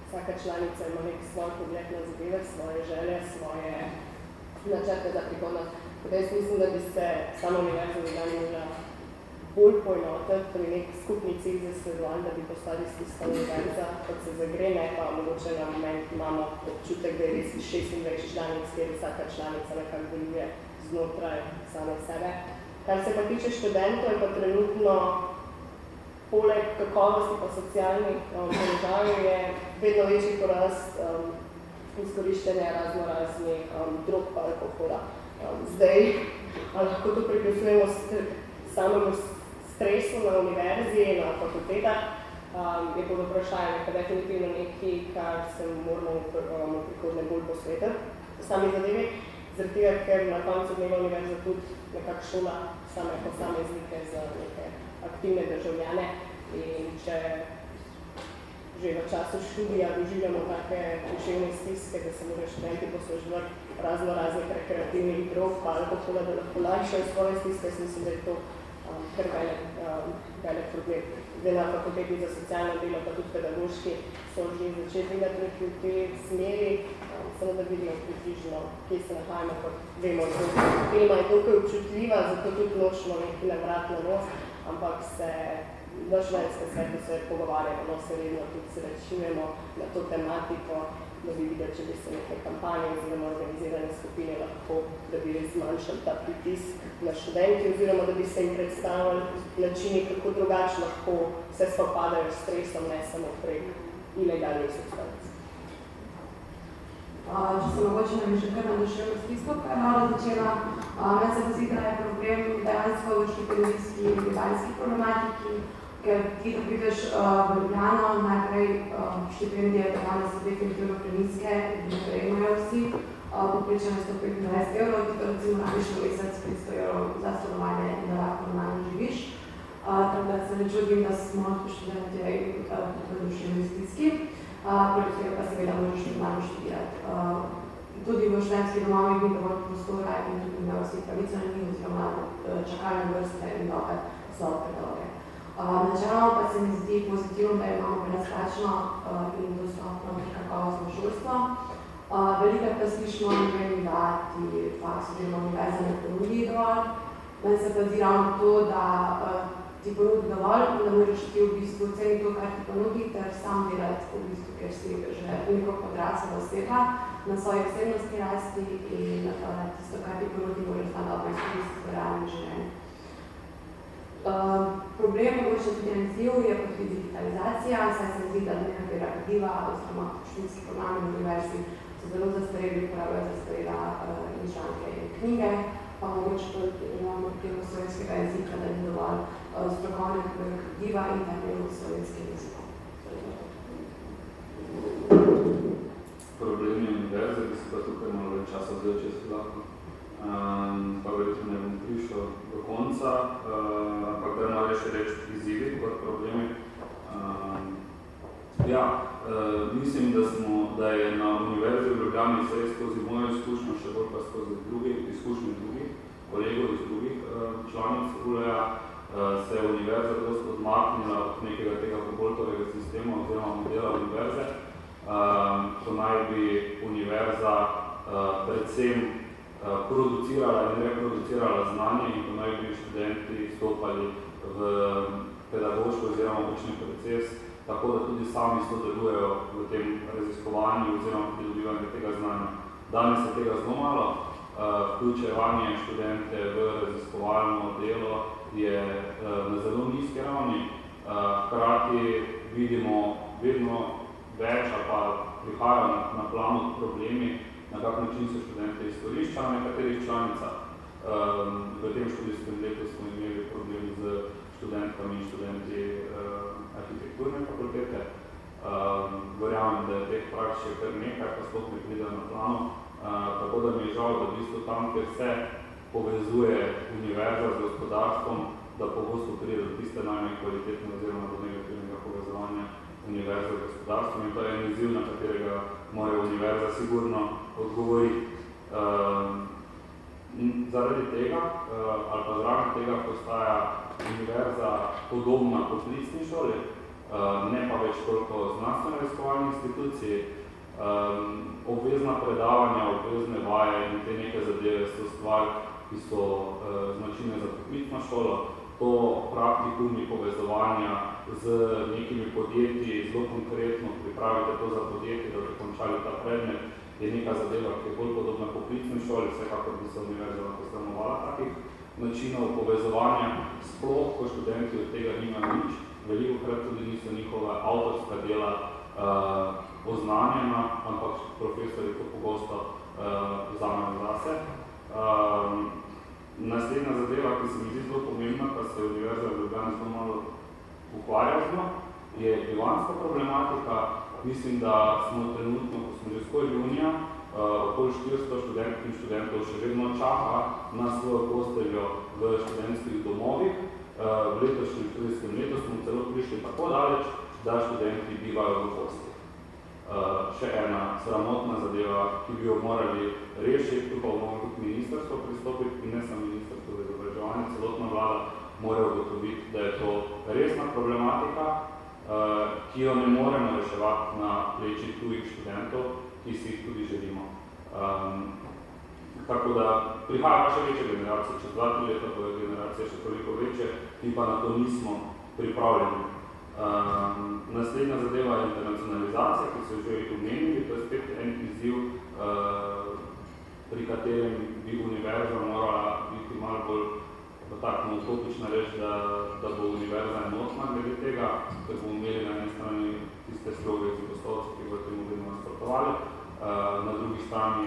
vsaka članica ima nek svoj pogled na zadeve, svoje želje, svoje načrte za prihodnost. Jaz mislim, da bi se sama univerza v Ljubljani mogla bolj poenotiti, pri nek skupni cilj zasledovali, da bi postali tista univerza, kot se zagrene, pa mogoče na moment imamo občutek, da je res 26 članic, kjer vsaka članica nekako deluje znotraj same sebe. Kar se pa tiče študentov, je pa trenutno poleg kakovosti pa socialnih položajev je vedno večji porast izkoriščanja raznoraznih drog pa alkohola. Zdaj, lahko to pripisujemo samemu stresu na univerzi, na fakultetah, je pod vprašanjem, pa definitivno nekaj, kar se moramo v prihodnje bolj posvetiti sami zadevi, zaradi tega, ker na koncu dneva univerza tudi nekako šola same posameznike za neke aktivne državljane in če že v času študija doživljamo take duševne stiske, da se morajo študenti posluževati raznih rekreativnih drog, pa alkohola, da lahko lajšajo svoje stiske, mislim, da je to kar velik problem. Zdaj na fakulteti za socialno delo, pa tudi pedagoški, so že začeli delati nekaj v tej smeri, samo da vidimo približno, kje se nahajamo, kot vemo, da tema je toliko občutljiva, zato tudi nočemo nekaj na vrat na nos, ampak se v študentske svetu se pogovarjamo, no se redno tudi srečujemo na to tematiko, da bi videli, če bi se neke kampanje oziroma organizirane skupine lahko, da bi res zmanjšali ta pritisk na študenti oziroma da bi se jim predstavili načini, kako drugače lahko se spopadajo s stresom, ne samo prek ilegalnih substanc. Če se mogoče nam še kar na duševno stisko, kar malo začela, meni se pozdi, da je problem dejansko v štipendijski in bivalski problematiki, ker ti, ko prideš v Ljubljano, najprej štipendije danes so definitivno prenizke, ki prejemajo vsi, poprečeno 125 €, ti to recimo rabiš v mesec 500 € za stanovanje in da lahko normalno živiš. Tako da se ne čudim, da smo študentje v duševni stiski, poleg tega pa seveda možeš normalno študirati. Tudi v študentskih domovih ni dovolj prostora in tudi imajo vsi pravico na njih oziroma čakalne vrste in dobe so predolge. Načeloma pa se mi zdi pozitivno, da imamo brezplačno in dostopno ter kakovostno šolstvo. Velikokrat pa slišimo, da ti faks oziroma univerza ne ponudi dovolj. Meni se pa zdi ravno to, da ti ponudi dovolj, da moraš ti v bistvu ceniti to, kar ti ponudi, ter sam delati v bistvu, ker si že nekako odrasla oseba na svoji osebnosti rasti in tisto, kar ti ponudi, moraš znati dobro izkoristiti v realnem življenju. Problem mogoče tudi en izziv je pa tudi digitalizacija, saj se zdi, da nekatera gradiva oziroma študijski programi na univerzi so zelo zastareli, uporabljajo zastarela članke in knjige, pa mogoče tudi imamo temu slovenskega jezika, da ni dovolj strokovnega gradiva in terminov slovenskim jezikom. Problemi univerze, ki se pa tukaj malo več časa vzel, če se lahko. Pa verjetno ne bom prišel do konca, ampak da malo še reči izzivi kot problemi. Mislim, da je na univerzi v Ljubljani se skozi mojo izkušnjo, še bolj pa skozi izkušnje drugih kolegov iz drugih članic ULE-ja, se je univerza dosti odmaknila od nekega tega Humboldtovega sistema oziroma modela univerze, ko naj bi univerza predvsem producirala in reproducirala znanje in ko naj bi študenti stopali v pedagoško oziroma učni proces, tako da tudi sami sodelujejo v tem raziskovanju oziroma pridobivanju tega znanja. Danes je tega zelo malo, vključevanje študente v raziskovalno delo je na zelo nizki ravni, hkrati vidimo vedno več ali pa prihajajo na plano problemi, na kak način so študente izkoriščali v nekaterih članicah. V tem študijskem letu smo imeli problem z študentkami in študenti arhitekturne fakultete. Verjamem, da je teh praks še kar nekaj, pa sploh ne pride na plano. Tako da mi je žal, da v bistvu tam, kjer se povezuje univerza z gospodarstvom, da pogosto pride do tiste najmanj kvalitetne oziroma do negativnega povezovanja univerze z gospodarstvom in to je en izziv, na katerega mora univerza sigurno odgovoriti. Zaradi tega, ali pa zraven tega, postaja univerza podobna poklicni šoli, ne pa več toliko znanstveno-raziskovalni instituciji. Obvezna predavanja, obvezne vaje in te neke zadeve so stvar, ki so značilne za poklicno šolo. to praktikumi povezovanja z nekimi podjetji, zelo konkretno pripravite to za podjetje, da bi končali ta predmet, je neka zadeva, ki je bolj podobna poklicni šoli, vsekakor bi se univerza postamovala takih načinov povezovanja, sploh, ko študenti od tega nimajo nič, veliko krat tudi niso njihova avtorska dela oznanjena, ampak profesori to pogosto vzamejo zase. Naslednja zadeva, ki se mi zdi zelo pomembna, pa se Univerza v Ljubljani zelo malo ukvarja z njo, je bivanska problematika. Mislim, da smo trenutno, ko smo že skoro junija, okoli 400 študentk in študentov še vedno čaka na svojo posteljo v študentskih domovih. V letošnjem študijskem letu smo celo prišli tako daleč, da študenti bivajo v hostih. Še ena sramotna zadeva, ki bi jo morali rešiti, tu pa bomo kot ministrstvo pristopiti, in ne samo ministrstvo za izobraževanje, celotna vlada mora ugotoviti, da je to resna problematika, ki jo ne moremo reševati na pleči tujih študentov, ki si jih tudi želimo. Tako da prihaja še večje generacije, čez 2-3 leta pa je generacija še toliko večje, ki pa na to nismo pripravljeni. Naslednja zadeva je internacionalizacija, ki so že omenili, to je spet en izziv, pri katerem bi univerza morala biti malo bolj tako utopična reč, da bo univerza enotna glede tega, ker bomo imeli na eni strani tiste stroge jezikoslovce, ki bodo temu vedno nasprotovali, na drugi strani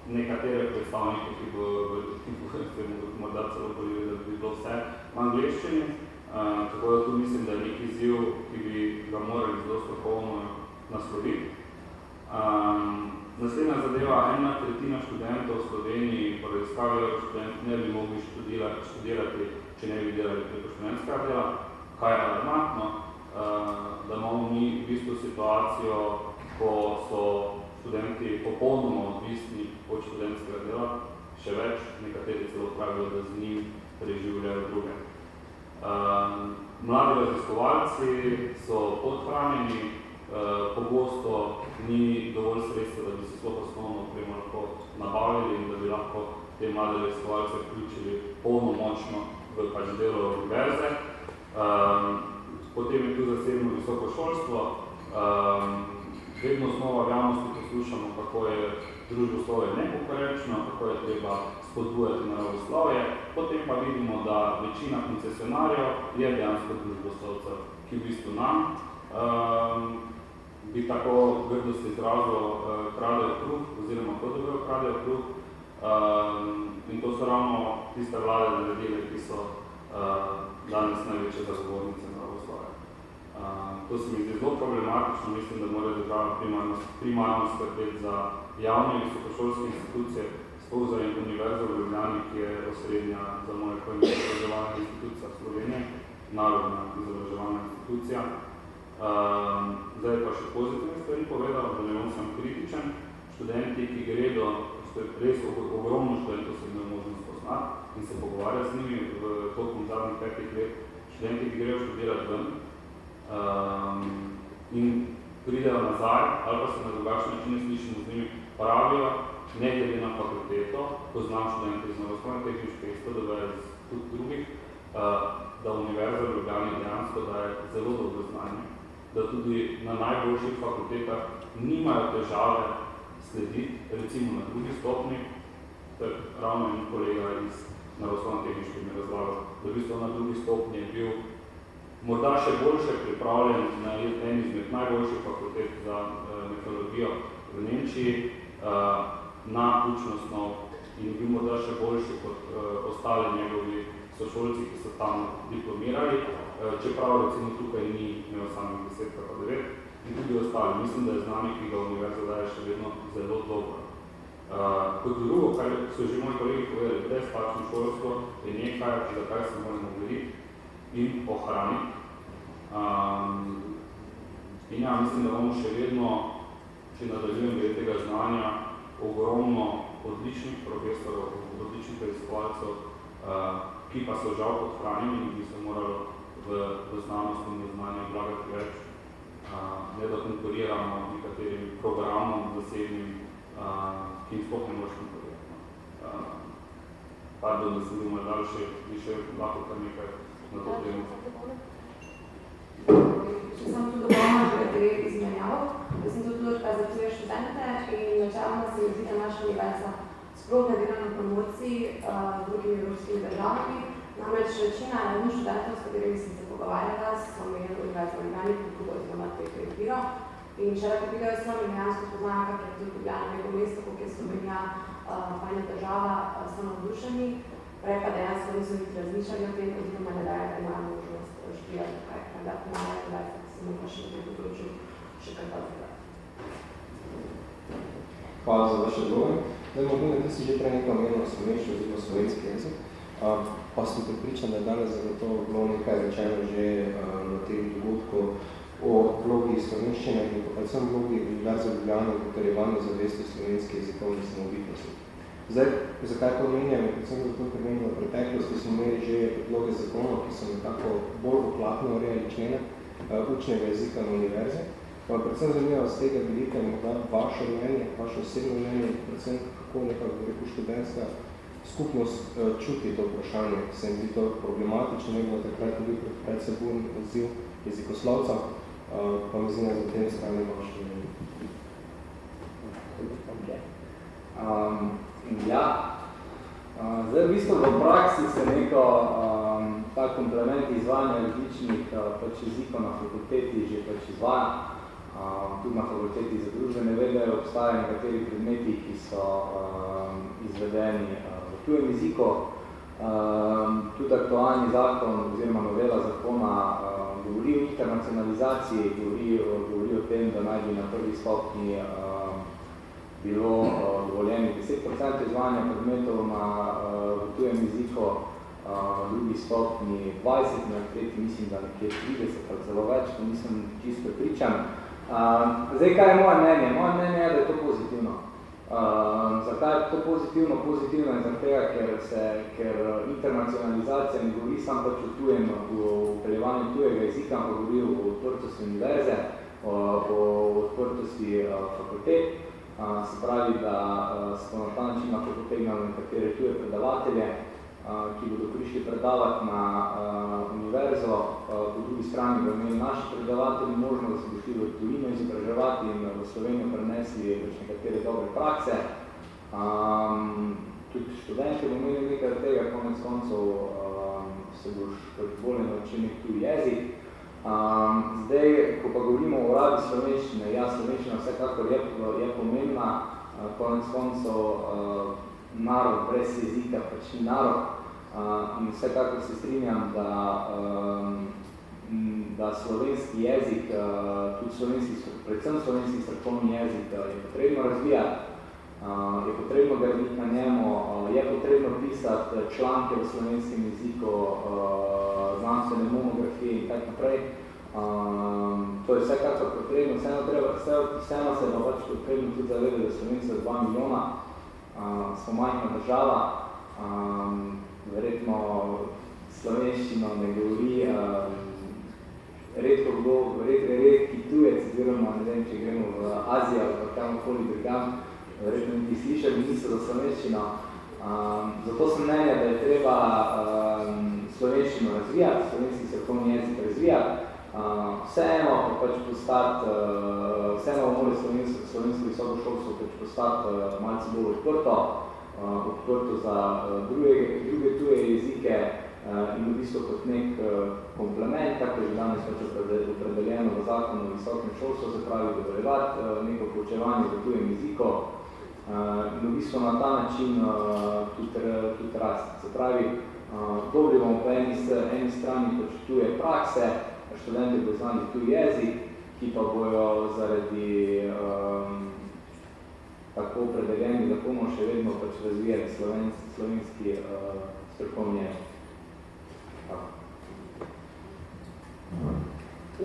nekatere predstavnike, ki bo morda celo bolje, da bi bilo vse v angleščini. Tako da tu mislim, da je nek izziv, ki bi ga morali zelo strokovno nasloviti. Naslednja zadeva, 1/3 študentov v Sloveniji po raziskavi študenti ne bi mogli študirati, če ne bi delali preko študentskega dela. Kaj je alarmantno? Da imamo mi v bistvu situacijo, ko so študenti popolnoma odvisni od študentskega dela, še več, nekateri celo pravijo, da z njim preživljajo druge. Mladi raziskovalci so podhranjeni, pogosto ni dovolj sredstva, da bi se sploh osnovno opremo lahko nabavili in da bi lahko te mlade raziskovalce vključili polnomočno v pač delo univerze. Potem je tu zasebno visoko šolstvo. Vedno znova v javnosti poslušamo, kako je družboslovje nekonkurenčno, kako je treba spodbujati naravoslovje. Potem pa vidimo, da večina koncesionarjev je dejansko družboslovcev, ki v bistvu nam bi tako grdo se izrazilo kradejo kruh, oziroma kot dobijo kradejo kruh. In to so ravno tiste vlade naredile, ki so danes največje zagovornice naravoslovja. To se mi zdi zelo problematično, mislim, da mora država primarno skrbeti za javne visokošolske institucije, sploh za Univerzo v Ljubljani, ki je osrednja za moje pojme izobraževalna institucija Slovenije, narodna izobraževalna institucija. Zdaj pa še pozitivne stvari povedal, da ne bom sem kritičen. Študenti, ki gredo, res ogromno študentov se imajo možnost poznati in se pogovarjati z njimi v tokom zadnjih 5 let. Študenti, ki grejo študirati ven in pridejo nazaj, ali pa se na drugačne načine slišimo z njimi, pravijo, ne glede na fakulteto, poznam študente iz naravoslovne tehniške izpodove iz tudi drugih, da Univerza v Ljubljani dejansko daje zelo dobro znanje, da tudi na najboljših fakultetah nimajo težave slediti, recimo na drugi stopni, ter ravno en kolega iz naravoslovne tehniške mi razlagal, da v bistvu na drugi stopni je bil morda še boljše pripravljen na en izmed najboljših fakultet za meteorologijo v Nemčiji, na učno snov in bil morda še boljši kot ostali njegovi sošolci, ki so tam diplomirali, čeprav recimo tukaj ni imel samih 10 pa 9 in tudi ostali. Mislim, da je znanje, ki ga univerza daje še vedno zelo dobro. Kot drugo, kar so že moji kolegi povedali, brezplačno šolstvo je nekaj, za kaj se moramo govoriti in ohraniti. In ja, mislim, da bomo še vedno, če nadaljujem glede tega znanja, ogromno odličnih profesorov, odličnih raziskovalcev, ki pa so žal podhranjeni in bi se moralo v znanosti in v znanju vlagati več, ne da konkuriramo nekaterim programom zasebnim, ki jim sploh ne moraš konkurirati. pardon, da se malo daljše, bi še lahko kar nekaj na to temo. Če sem tudi dopolnila glede izmenjav, da sem tudi za študente in načeloma se mi zdi, da naša univerza sploh ne dela na promociji z drugimi evropskimi državami. Namreč večina študentov, s katerimi sem se pogovarjala, so imeli univerzo v Ljubljani, drugo oziroma tretjo izbiro. In če lahko pridejo s nami, dejansko spoznajo, kak je tudi Ljubljana neko mesto, koliko je Slovenija fajna država, so navdušeni. Prej pa dejansko niso niti razmišljali o tem, oziroma ne dajo, da imajo možnost študirati tukaj, da imajo univerzo, ki se mora še na tem področju še kaj pa zgledati. Hvala za vaše odgovore. Morda, ti si že prej nekaj omenil slovenski oziroma slovenski jezik, pa sem pripričan, da je danes zagotovo bilo nekaj rečeno že na tem dogodku o vlogi slovenščine in predvsem vlogi Univerze v Ljubljani v potrjevanju zavesti slovenske jezikovne samobitnosti. Zdaj, zakaj to omenjam? Predvsem zato, ker vem, da v preteklosti smo imeli že predloge zakonov, ki so nekako bolj ohlapno urejali člene učnega jezika na univerzi. Predvsem zanimivo z tega vidika in morda vaše mnenje, vaše osebno mnenje, predvsem kako nekako študentska skupnost čuti to vprašanje. Se jim zdi to problematično, ne bilo takrat tudi predsebojni odziv jezikoslovca, pa mi zdi za tem strani vaše mnenje. Zdaj v bistvu v praksi se neko ta komplement izvajanja različnih jezikov na fakulteti že izvaja. Tudi na fakulteti za družbene vede obstajajo nekateri predmeti, ki so izvedeni v tujem jeziku. Tudi aktualni zakon oziroma novela zakona govori o internacionalizaciji, govori o tem, da naj bi na prvi stopnji bilo dovoljeni 10% izvajanja predmetov v tujem jeziku, v drugi stopnji 20%, na tretji mislim, da nekje 30% ali celo več, ko nisem čisto pričan. Zdaj, kaj je moje mnenje? Moje mnenje je, da je to pozitivno. Zakaj je to pozitivno? Pozitivno je zaradi tega, ker internacionalizacija ne govori samo pač o tujem, o upeljevanju tujega jezika, ampak govori o odprtosti univerze, o odprtosti fakultet. Se pravi, da se na ta način lahko potegnali nekatere tuje predavatelje, ki bodo prišli predavati na univerzo, po drugi strani bodo imeli naši predavatelji možnost, da se bo šli v tujino izobraževati in v Slovenijo prenesli nekatere dobre prakse. Tudi študenti bodo imeli nekaj tega, konec koncev se boš bolje naučil nek tuji jezik. Zdaj, ko pa govorimo o uporabi slovenščine, slovenščina vsekakor je pomembna, konec koncev narod brez jezika pač ni narod in vsekakor se strinjam, da slovenski jezik, tudi predvsem slovenski strokovni jezik je potrebno razvijati, je potrebno graditi na njemu, je potrebno pisati članke v slovenskem jeziku, znanstvene monografije in tak naprej. To je vsekakor potrebno, vseeno se je pač potrebno tudi zavedati, da Slovenci 2 milijona, smo majhna država, verjetno slovenščino ne govori redki tujec, oziroma ne vem, če gremo v Azijo ali kamorkoli drugam, verjetno niti slišali niso za slovenščino. Zato sem mnenja, da je treba slovenščino razvijati, slovenski strokovni jezik razvijati. Vseeno pa pač postati, vseeno mora slovensko visoko šolstvo pač postati malce bolj odprto za druge tuje jezike in v bistvu kot nek komplement, tako že danes pač opredeljeno v zakonu o visokem šolstvu, se pravi dovoljevati neko poučevanje v tujem jeziku in v bistvu na ta način tudi rasti. Se pravi, dobri bomo po eni strani pač tuje prakse, študenti bodo znali tuji jezik, ki pa bojo zaradi tako opredeljeni zakonov še vedno pač razvijali slovenski strokovni jezik.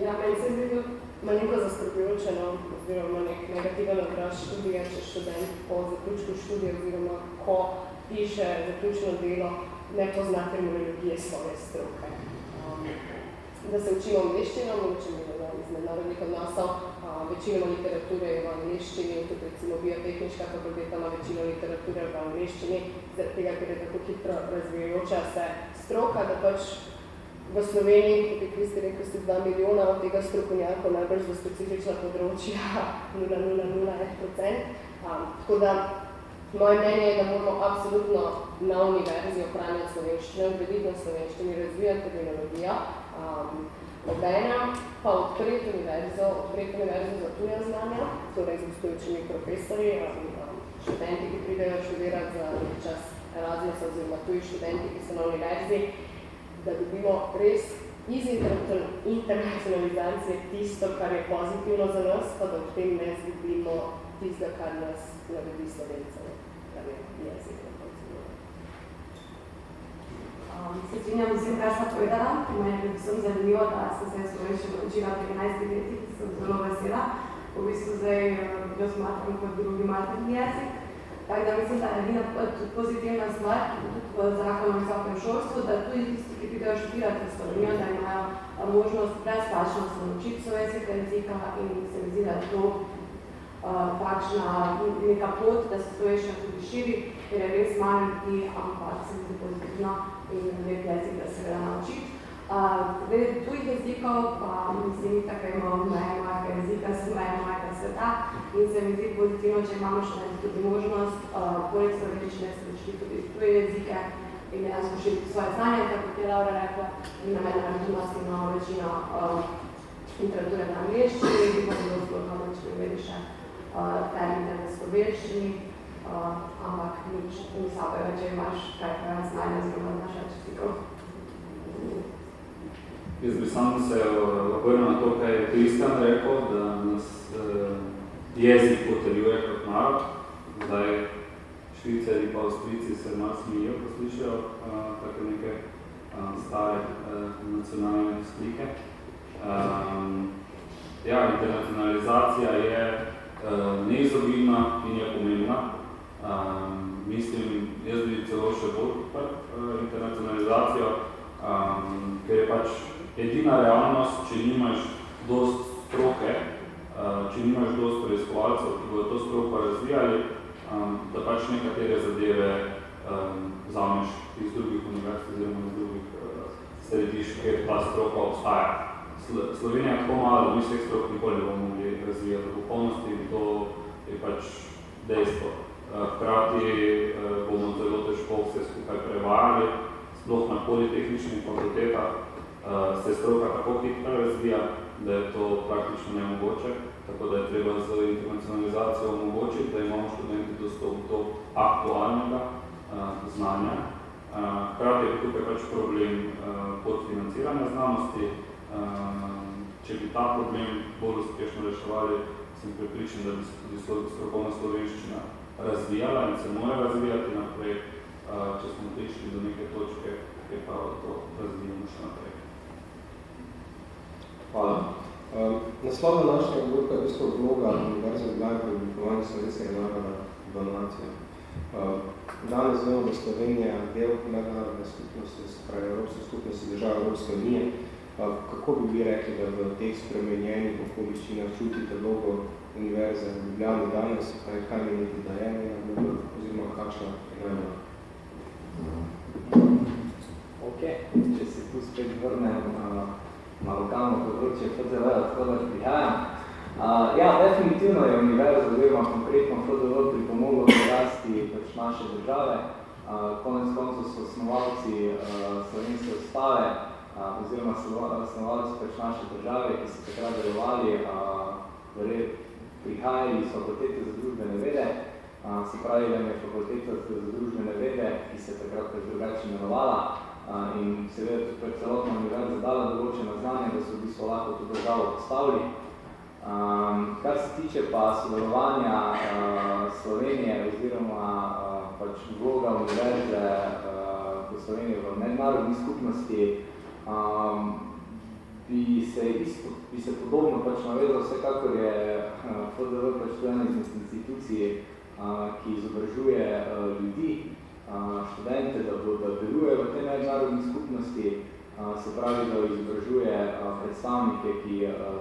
Ja, meni se zdi tudi malenko zaskrbljujoče, oziroma nek negativen obraz študija, če študent po zaključku študija, oziroma ko piše zaključno delo, ne pozna terminologije svoje stroke. da se učimo angleščino, mogoče iz mednarodnih odnosov, večinoma literature je v angleščini, tudi recimo biotehniška fakulteta ima večino literature v angleščini, zaradi tega, ker je tako hitro razvijajoča se stroka, da pač v Sloveniji, kot vi ste rekli, ste 2 milijona od tega strokovnjakov najbrž za specifična področja 0,001%. Tako da moje mnenje je, da moramo absolutno na univerzi ohranjati slovenščino, graditi na slovenščini, razvijati terminologijo, obenem pa odpreti univerzo za tuja znanja, torej z obstoječimi profesorji, študenti, ki pridejo študirati za čas Erasmusa oziroma tuji študenti, ki so na univerzi, da dobimo res iz internacionalizacije tisto, kar je pozitivno za nas, pa da v tem ne izgubimo tistega, kar nas naredi Slovencem, kar je jezik. Se strinjam vsem, kar sta povedala. Meni je predvsem zanimivo, da sem se slovenščino učila v 13 letih, sem zelo vesela. V bistvu zdaj jo smatram kot drugi materni jezik. Tako da mislim, da je edina pozitivna stvar v zakonu o visokem šolstvu, da tudi tisti, ki pridejo študirati v Slovenijo, da imajo možnost brezplačno se naučiti slovenskega jezika in se mi zdi, da je to takšna neka pot, da se slovenščina tudi širi, ker je res malo ljudi, ampak se mi zdi pozitivno in lep jezik, da se ga naučiti. Tujih jezikov pa mislim, tako imamo mojega jezika, mojega sveta in se mi zdi pozitivno, če imamo še tudi možnost poleg slovenščine se učiti tudi tuje jezike in dejansko širiti svoje znanje, tako kot je Laura rekla, in na mednarodni odnosi imamo večino literature v angleščini, ki pa zelo zgodno več ne vedi še termine v slovenščini, ampak nič ni sabo, če imaš kaj znanje oziroma znaš več jezikov. Jaz bi sam se obrnil na to, kaj je Kristjan rekel, da nas jezik potrjuje kot narod. Zdaj Švicari pa Avstrijci se malo smijo, ko slišajo tako neke stare nacionalne slike. Ja, internacionalizacija je neizogibna in je pomembna. Mislim, jaz bi celo še bolj podprl internacionalizacijo, ker je pač edina realnost, če nimaš dost stroke, če nimaš dost preiskovalcev, ki bodo to stroko razvijali, da pač nekatere zadeve vzameš iz drugih univerz oziroma iz drugih središč, kjer ta stroka obstaja. Slovenija je tako malo, da mi vseh strok nikoli ne bomo mogli razvijati v popolnosti in to je pač dejstvo. Hkrati bomo zelo težko vse skupaj prevajali, sploh na politehničnih fakultetah se stroka tako hitro razvija, da je to praktično nemogoče, tako da je treba z internacionalizacijo omogočiti, da imamo študenti dostop do aktualnega znanja. Hkrati je tukaj pač problem podfinanciranja znanosti. Če bi ta problem bolj uspešno reševali, sem prepričan, da bi se tudi strokovna slovenščina razvijala in se mora razvijati naprej, če smo prišli do neke točke, kjer pa to razvijamo še naprej. Hvala. Naslov današnjega govorka je v bistvu vloga Univerze v Ljubljani pri oblikovanju slovenskega naroda v nacijo. Danes vemo, da Slovenija je del mednarodne skupnosti, se pravi Evropske skupnosti držav Evropske unije. Kako bi rekli, da v teh spremenjenih okoliščinah čutite vlogo Univerze v Ljubljani danes, kaj menite, da je njena vloga oziroma kakšna je njena? Ok, če se tu spet vrnem na lokalno področje FDV, odkudar prihajam. Ja, definitivno je univerza oziroma konkretno FDV pripomoglo k rasti pač naše države. Konec koncev so osnovalci slovenske ustave oziroma osnovalci pač naše države, ki so takrat delovali, prihajali iz fakultete za družbene vede, se pravi, da je fakulteta za družbene vede, ki se takrat pač drugače imenovala, in seveda tudi celotna univerza dala določena znanja, da so v bistvu lahko to državo postavili. Kar se tiče pa sodelovanja Slovenije oziroma pač vloga univerze v Sloveniji v mednarodni skupnosti, bi se podobno pač navedel, vsekakor je FDV pač to ena iz institucij, ki izobražuje ljudi, študente, da delujejo v tej mednarodni skupnosti. se pravi, da izobražuje predstavnike, ki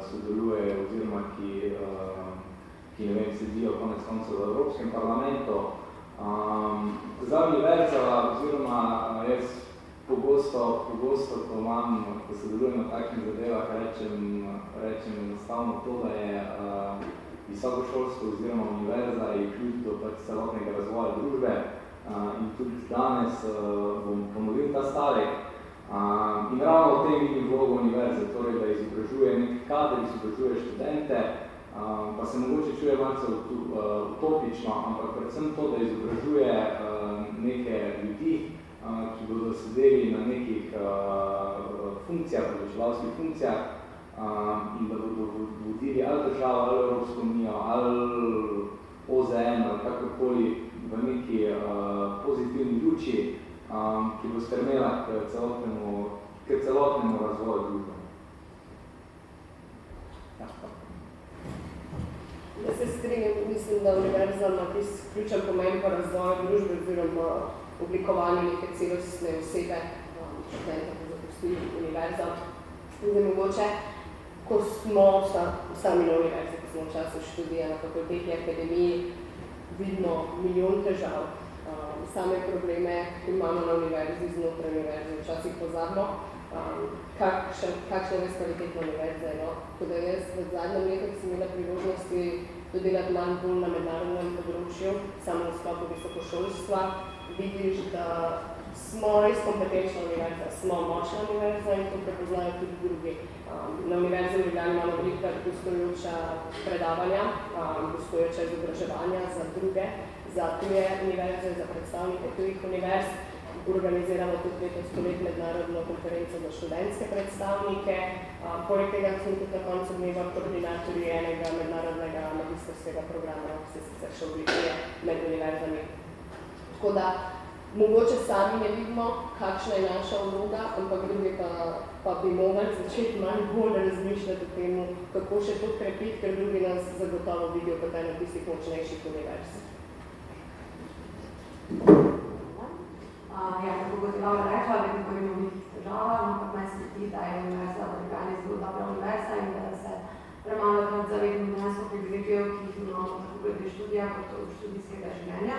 sodelujejo oziroma ki ne vem, sedijo konec koncev v Evropskem parlamentu. Zdaj univerza oziroma jaz pogosto, ko sodelujem na takšnih zadevah, rečem enostavno to, da je visokošolstvo oziroma univerza je ključ do celotnega razvoja družbe in tudi danes bom ponovil ta stavek. In ravno v tem vidim vlogo univerze, torej da izobražuje nek kader, izobražuje študente, pa se mogoče čuje malce utopično, ampak predvsem to, da izobražuje neke ljudi, ki bodo sedeli na nekih funkcijah, odločevalskih funkcijah in da bodo vodili ali državo, ali Evropsko unijo, ali OZN, ali kakorkoli v neki pozitivni luči, ki bo stremela k celotnemu razvoju družbe. Jaz se strinjam, mislim, da univerza ima tisti ključen pomen po razvoju družbe oziroma oblikovanju neke celostne osebe, študenta, ki zapusti univerza. Zdaj mogoče, ko smo sami na univerzi, ko smo v času študija na fakulteti, akademiji, vidimo milijon težav, same probleme, ki imamo na univerzi, znotraj univerze, včasih pozabimo, kakšna je kvalitetna univerza. Tako da jaz v zadnjem letu sem imela priložnosti dodelati malo bolj na mednarodnem področju, samo v sklopu visokošolstva. Vidiš, da smo res kompetenčna univerza, smo močna univerza in to prepoznajo tudi drugi. Na univerzi v Ljubljani imamo veliko gostujoča predavanja, gostujoča izobraževanja za druge, za tuje univerze, za predstavnike tujih univerz. Organiziramo tudi letos mednarodno konferenco za študentske predstavnike. Poleg tega smo tudi na koncu dneva koordinatorji enega mednarodnega magistrskega programa, ki se sicer še oblikuje med univerzami. Tako da mogoče sami ne vidimo, kakšna je naša vloga, ampak drugi pa bi mogli začeti malo bolj razmišljati o tem, kako še to krepiti, ker drugi nas zagotovo vidijo kot eno tistih močnejših univerz. Ja, tako kot je Laura rekla, vedno govorimo o nekih težavah, ampak meni se zdi, da je univerza v Ljubljani zelo dobra univerza in da se premalo krat zavedamo dejansko privilegijev, ki jih imamo tako glede študija kot študijskega življenja.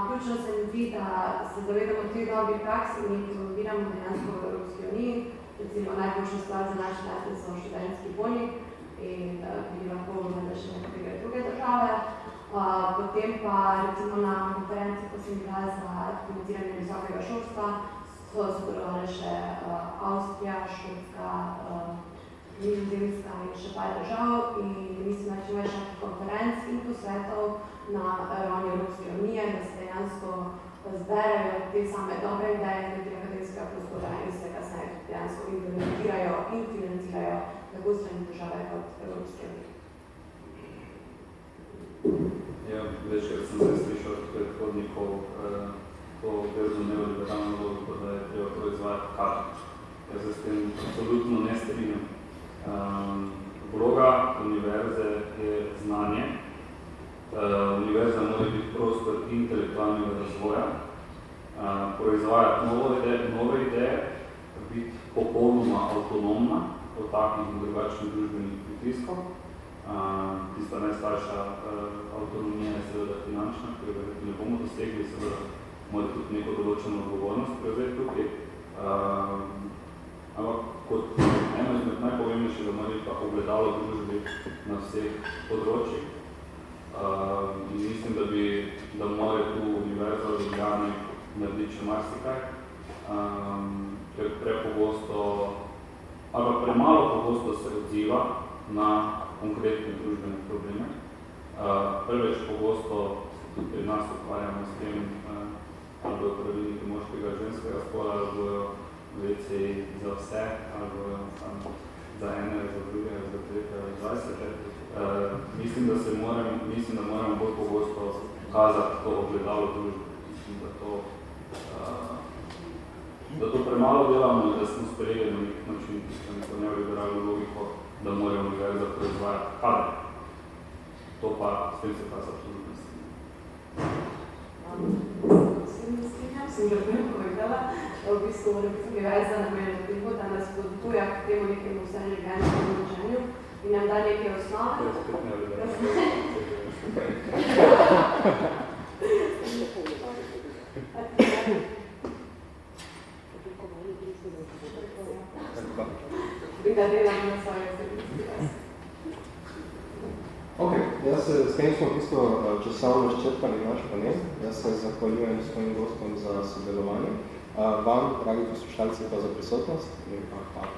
Ključno se mi zdi, da se zavedamo teh dobrih praks in jih promoviramo dejansko v Evropski uniji. Recimo najboljša stvar za naš čas so študentski boni in bi lahko vendar še nekatere druge države. Potem pa recimo na konferenci, ko sem bila za financiranje visokega šolstva, so sodelovali še Avstrija, Švedska, Nizozemska in še par držav in mislim, da čim več konferenc in posvetov na ravni Evropske unije, da se dejansko zberejo te same dobre ideje tudi akademskega prostora in se kasneje dejansko implementirajo in financirajo tako strani države kot Evropske unije. Ja, večkrat sem zdaj slišal od predhodnikov to verzo neoliberalno logiko, da je treba proizvajati kader. Jaz se s tem absolutno ne strinjam. Vloga univerze je znanje. Univerza mora biti prostor intelektualnega razvoja, proizvajati nove ideje, biti popolnoma avtonomna od takih in drugačnih družbenih pritiskov. Tista najstarša avtonomija je seveda finančna, ki jo ne bomo dosegli, seveda mora tudi neko določeno odgovornost prevzeti tukaj. Ampak kot eno izmed najpomembnejšega mora biti pa ogledalo družbi na vseh področjih. In mislim, da mora tu univerza v Ljubljani narediti še marsikaj, ker prepogosto, ali premalo pogosto se odziva na konkretne družbene probleme. Prveč pogosto tudi pri nas ukvarjamo s tem, ali bojo pravilniki moškega ženskega spola, ali bojo veci za vse, ali bojo samo za ene, za druge, za tretje, za 20. Mislim, da moramo bolj pogosto kazati to ogledalo družbe. Mislim, da to premalo delamo in da smo sprejeli na nek način, neko neoliberalno logiko, da mora univerza proizvajati kader. To pa, s tem se pa absolutno strinjam. Sem že prej povedala, v bistvu univerza namenja temu, da nas spodbuja k temu nekemu vseživljenjskemu učenju in nam da neke osnove. In da delam na svoje vsebnosti. Ok, s tem smo v bistvu časovno izčrpali naš panel. Jaz se zahvaljujem svojim gostom za sodelovanje. Vam, dragi poslušalci, pa za prisotnost in hvala.